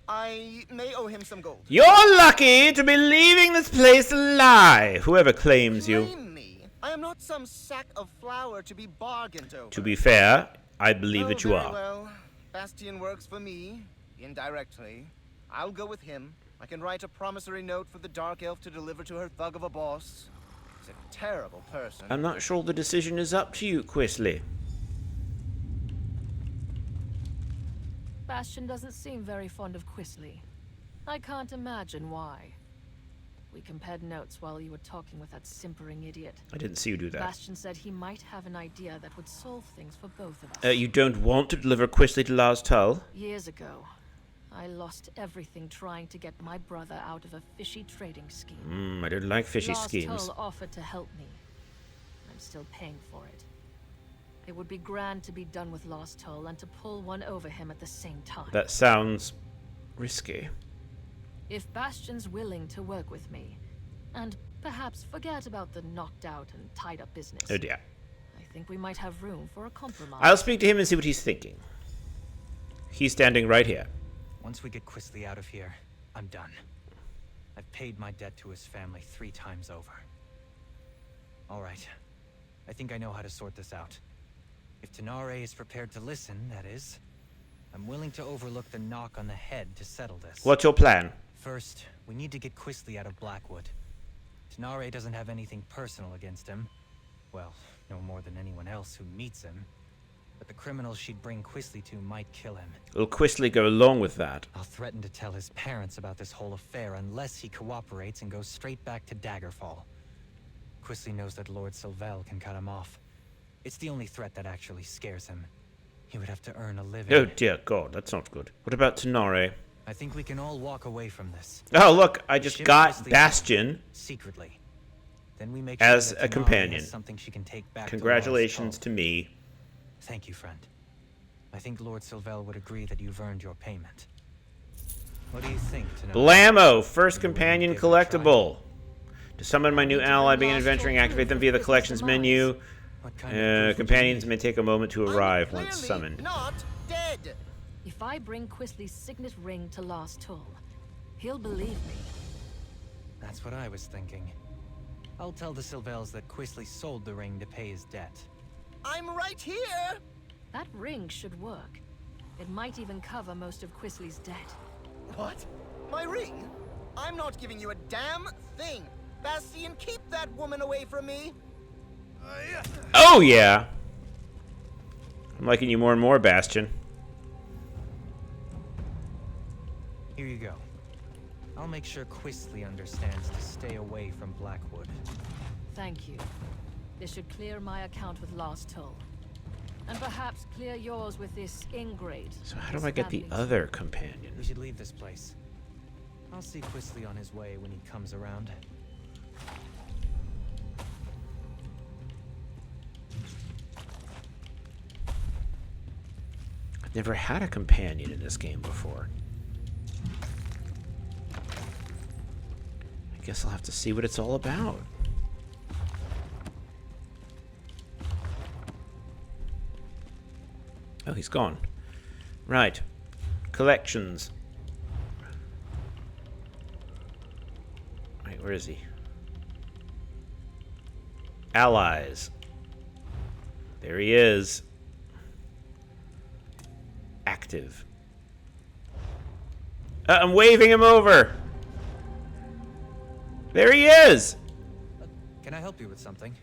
I may owe him some gold. You're lucky to be leaving this place alive, whoever claims you. Claim me? I am not some sack of flour to be bargained over. To be fair, I believe that you very are. Well, Bastion works for me, indirectly. I'll go with him. I can write a promissory note for the Dark Elf to deliver to her thug of a boss. He's a terrible person. I'm not sure the decision is up to you, Quisly. Bastion doesn't seem very fond of Quisly. I can't imagine why. We compared notes while you were talking with that simpering idiot. I didn't see you do that. Bastion said he might have an idea that would solve things for both of us. You don't want to deliver Quisly to Lars Tull? Years ago, I lost everything trying to get my brother out of a fishy trading scheme. I don't like fishy Lars schemes. Tull offered to help me. I'm still paying for it. It would be grand to be done with Lars Tull and to pull one over him at the same time. That sounds risky. If Bastion's willing to work with me, and perhaps forget about the knocked out and tied up business. Oh dear. I think we might have room for a compromise. I'll speak to him and see what he's thinking. He's standing right here. Once we get Quisly out of here, I'm done. I've paid my debt to his family 3 times over. All right. I think I know how to sort this out. If Tenare is prepared to listen, that is, I'm willing to overlook the knock on the head to settle this. What's your plan? First, we need to get Quisly out of Blackwood. Tenare doesn't have anything personal against him. Well, no more than anyone else who meets him. But the criminals she'd bring Quisly to might kill him. Will Quisly go along with that? I'll threaten to tell his parents about this whole affair unless he cooperates and goes straight back to Daggerfall. Quisly knows that Lord Sylvel can cut him off. It's the only threat that actually scares him. He would have to earn a living. Oh dear God, that's not good. What about Tenare? I think we can all walk away from this. Oh look, I just Ship got Quisly Bastion secretly. Then we make as sure that a Tenare companion. has something she can take back Congratulations to to me. Thank you, friend. I think Lord Sylvel would agree that you've earned your payment. What do you think, Tenare? Blammo, first companion collectible. To summon my new ally, begin adventuring, activate them via the collections menu. Companions may take a moment to arrive once summoned. Not dead. If I bring Quisly's signet ring to Lars Tull, he'll believe me. That's what I was thinking. I'll tell the Sylvels that Quisly sold the ring to pay his debt. I'm right here. That ring should work. It might even cover most of Quisly's debt. What? My ring? I'm not giving you a damn thing. Bastion, keep that woman away from me. Oh yeah. I'm liking you more and more, Bastion. Here you go. I'll make sure Quistley understands to stay away from Blackwood. Thank you. This should clear my account with Last Toll. And perhaps clear yours with this Ingrate. So how do I get the other companion? We should leave this place. I'll see Quistley on his way when he comes around. I've never had a companion in this game before. I guess I'll have to see what it's all about. Oh, he's gone. Right. Collections. Right, where is he? Allies. There he is. Active. I'm waving him over. There he is. Can I help you with something?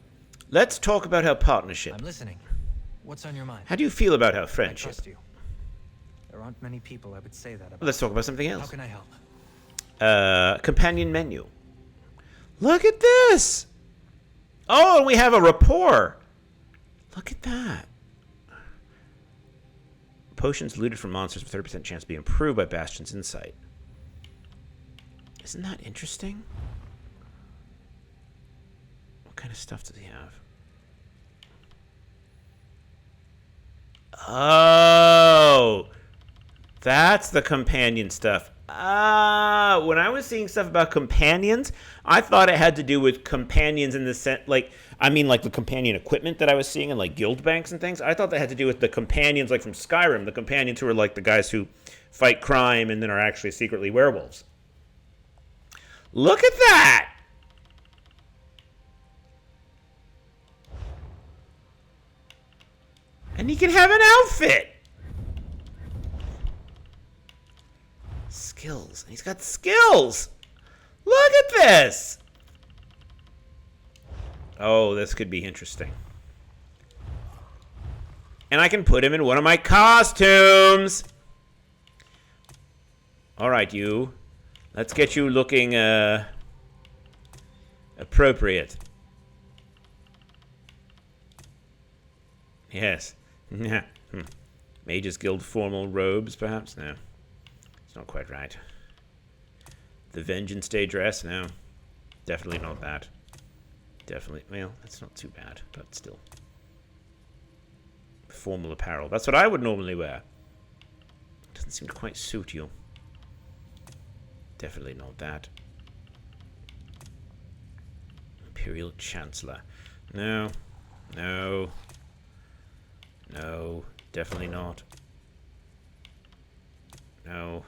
Let's talk about how partnership. I'm listening. What's on your mind? How do you feel about how friendship? I trust you. There aren't many people I would say that about. Let's talk about something else. How can I help? Companion menu. Look at this. Oh, and we have a rapport. Look at that. Potions looted from monsters with 30% chance to be improved by Bastion's insight. Isn't that interesting? What kind of stuff does he have? Oh, that's the companion stuff. When I was seeing stuff about companions, I thought it had to do with companions in the sense, like the companion equipment that I was seeing in like guild banks and things. I thought that had to do with the companions like from Skyrim, the companions who are like the guys who fight crime and then are actually secretly werewolves. Look at that! And he can have an outfit! Skills. He's got skills! Look at this! Oh, this could be interesting. And I can put him in one of my costumes! Alright, you. Let's get you looking, appropriate. Yes. Mage's Guild formal robes, perhaps? No. It's not quite right. The Vengeance Day dress? No. Definitely not that. Definitely. Well, that's not too bad, but still. Formal apparel. That's what I would normally wear. Doesn't seem to quite suit you. Definitely not that. Imperial Chancellor. No. No. No. Definitely not. No.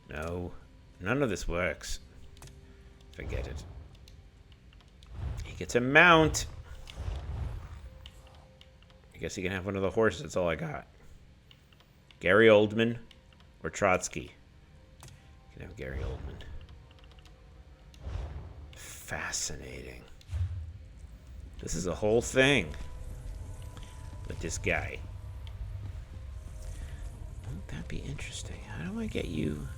No. None of this works. Forget it. He gets a mount. I guess he can have one of the horses. That's all I got. Gary Oldman or Trotsky. You can have Gary Oldman. Fascinating. This is a whole thing with this guy. Won't that be interesting? How do I get you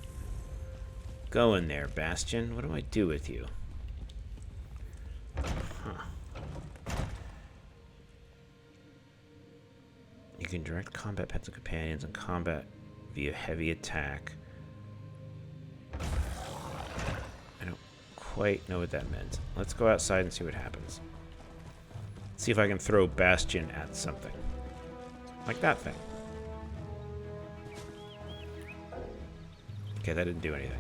going there, Bastion? What do I do with you? Huh. You can direct combat pets and companions and combat via heavy attack. I don't quite know what that meant. Let's go outside and see what happens. See if I can throw Bastion at something. Like that thing. Okay, that didn't do anything.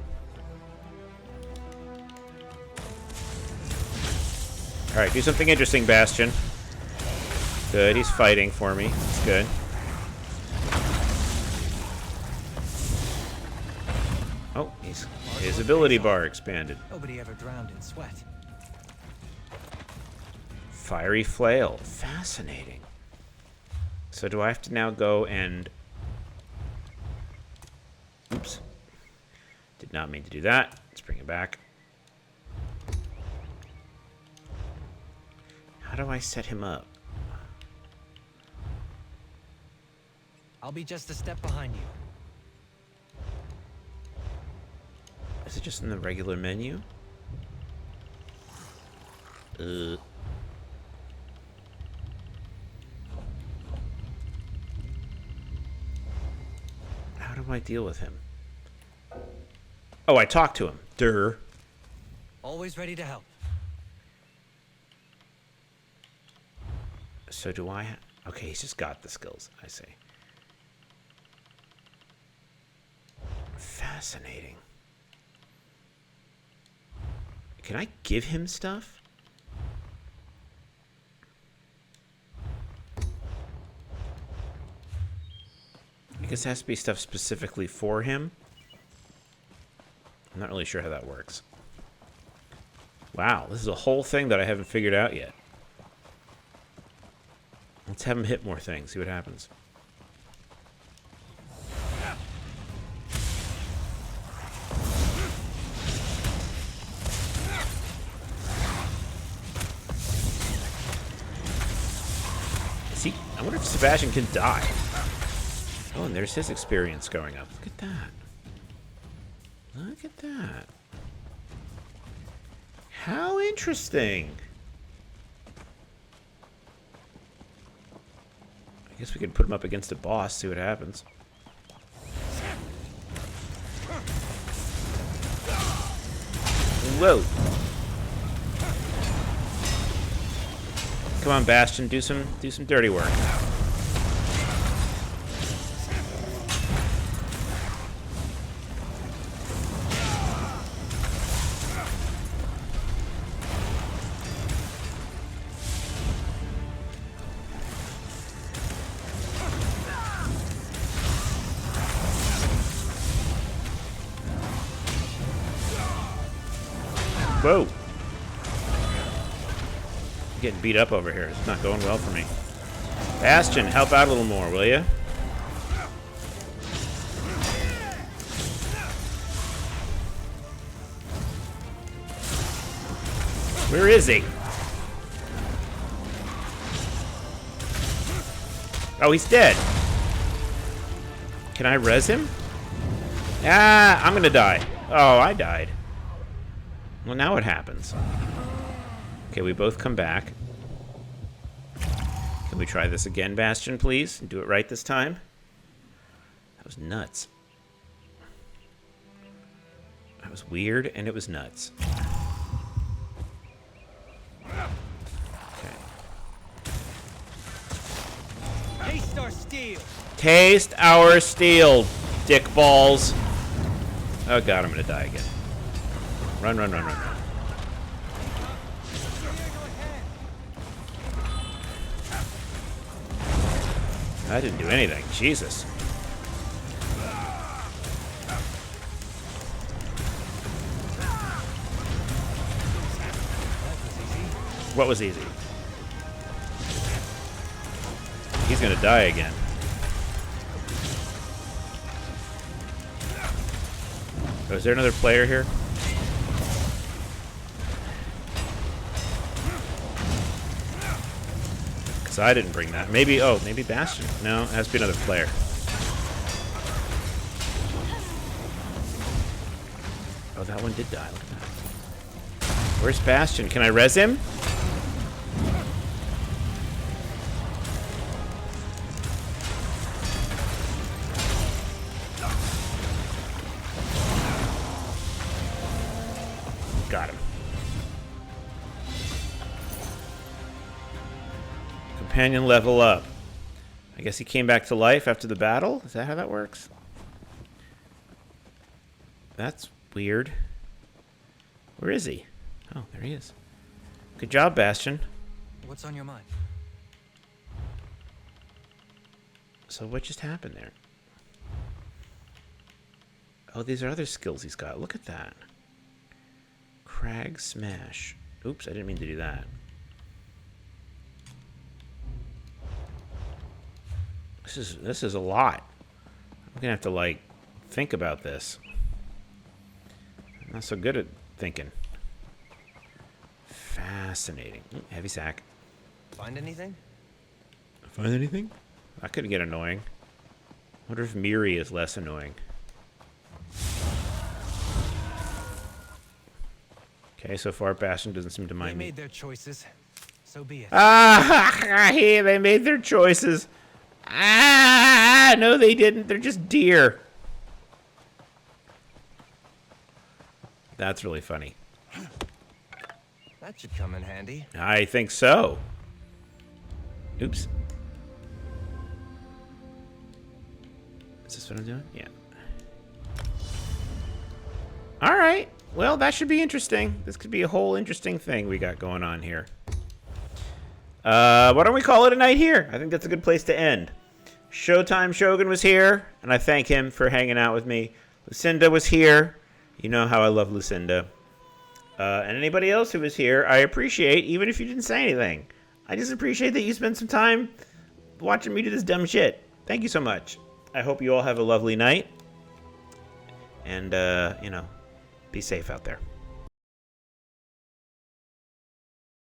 Alright, do something interesting, Bastion. Good, he's fighting for me. That's good. Oh, his ability bar expanded. Nobody ever drowned in sweat. Fiery flail. Fascinating. So do I have to now go and... Oops. Did not mean to do that. Let's bring it back. How do I set him up? I'll be just a step behind you. Is it just in the regular menu? How do I deal with him? Oh, I talked to him. Durr. Always ready to help. So do I? Okay, he's just got the skills. I see. Fascinating. Can I give him stuff? I guess it has to be stuff specifically for him. I'm not really sure how that works. Wow, this is a whole thing that I haven't figured out yet. Let's have him hit more things, see what happens. See, I wonder if Sebastian can die. Oh, and there's his experience going up. Look at that. Look at that. How interesting. I guess we could put him up against a boss, see what happens. Whoa. Come on, Bastion, do some dirty work. Whoa. I'm getting beat up over here. It's not going well for me. Bastion, help out a little more, will you? Where is he? Oh, he's dead. Can I res him? Ah, I'm gonna die. Oh, I died. Well, now what happens? Okay, we both come back. Can we try this again, Bastion, please? Do it right this time? That was nuts. That was weird, and it was nuts. Okay. Taste our steel. Taste our steel, dick balls. Oh god, I'm gonna die again. Run, run, run, run, run. I didn't do anything. Jesus. What was easy? He's gonna die again. Oh, is there another player here? So I didn't bring that. Maybe, oh, maybe Bastion. No, it has to be another player. Oh, that one did die. Look at that. Where's Bastion? Can I res him? Got him. Companion level up. I guess he came back to life after the battle? Is that how that works? That's weird. Where is he? Oh, there he is. Good job, Bastion. What's on your mind? So what just happened there? Oh, these are other skills he's got. Look at that. Crag Smash. Oops, I didn't mean to do that. This is a lot. I'm gonna have to like think about this. I'm not so good at thinking. Fascinating. Heavy sack. Find anything? Find anything? That could get annoying. wonder if Miri is less annoying. Okay, so far Bastion doesn't seem to They mind me. made their choices. So be it. Ah, hey, they made their choices. Ah, no, they didn't. They're just deer. That's really funny. That should come in handy. I think so. Oops. Is this what I'm doing? Yeah. All right. Well, that should be interesting. This could be a whole interesting thing we got going on here. Why don't we call it a night here? I think that's a good place to end. Showtime Shogun was here, and I thank him for hanging out with me. Lucinda was here. You know how I love Lucinda. And anybody else who was here, I appreciate, even if you didn't say anything. I just appreciate that you spent some time watching me do this dumb shit. Thank you so much. I hope you all have a lovely night. And, you know, be safe out there.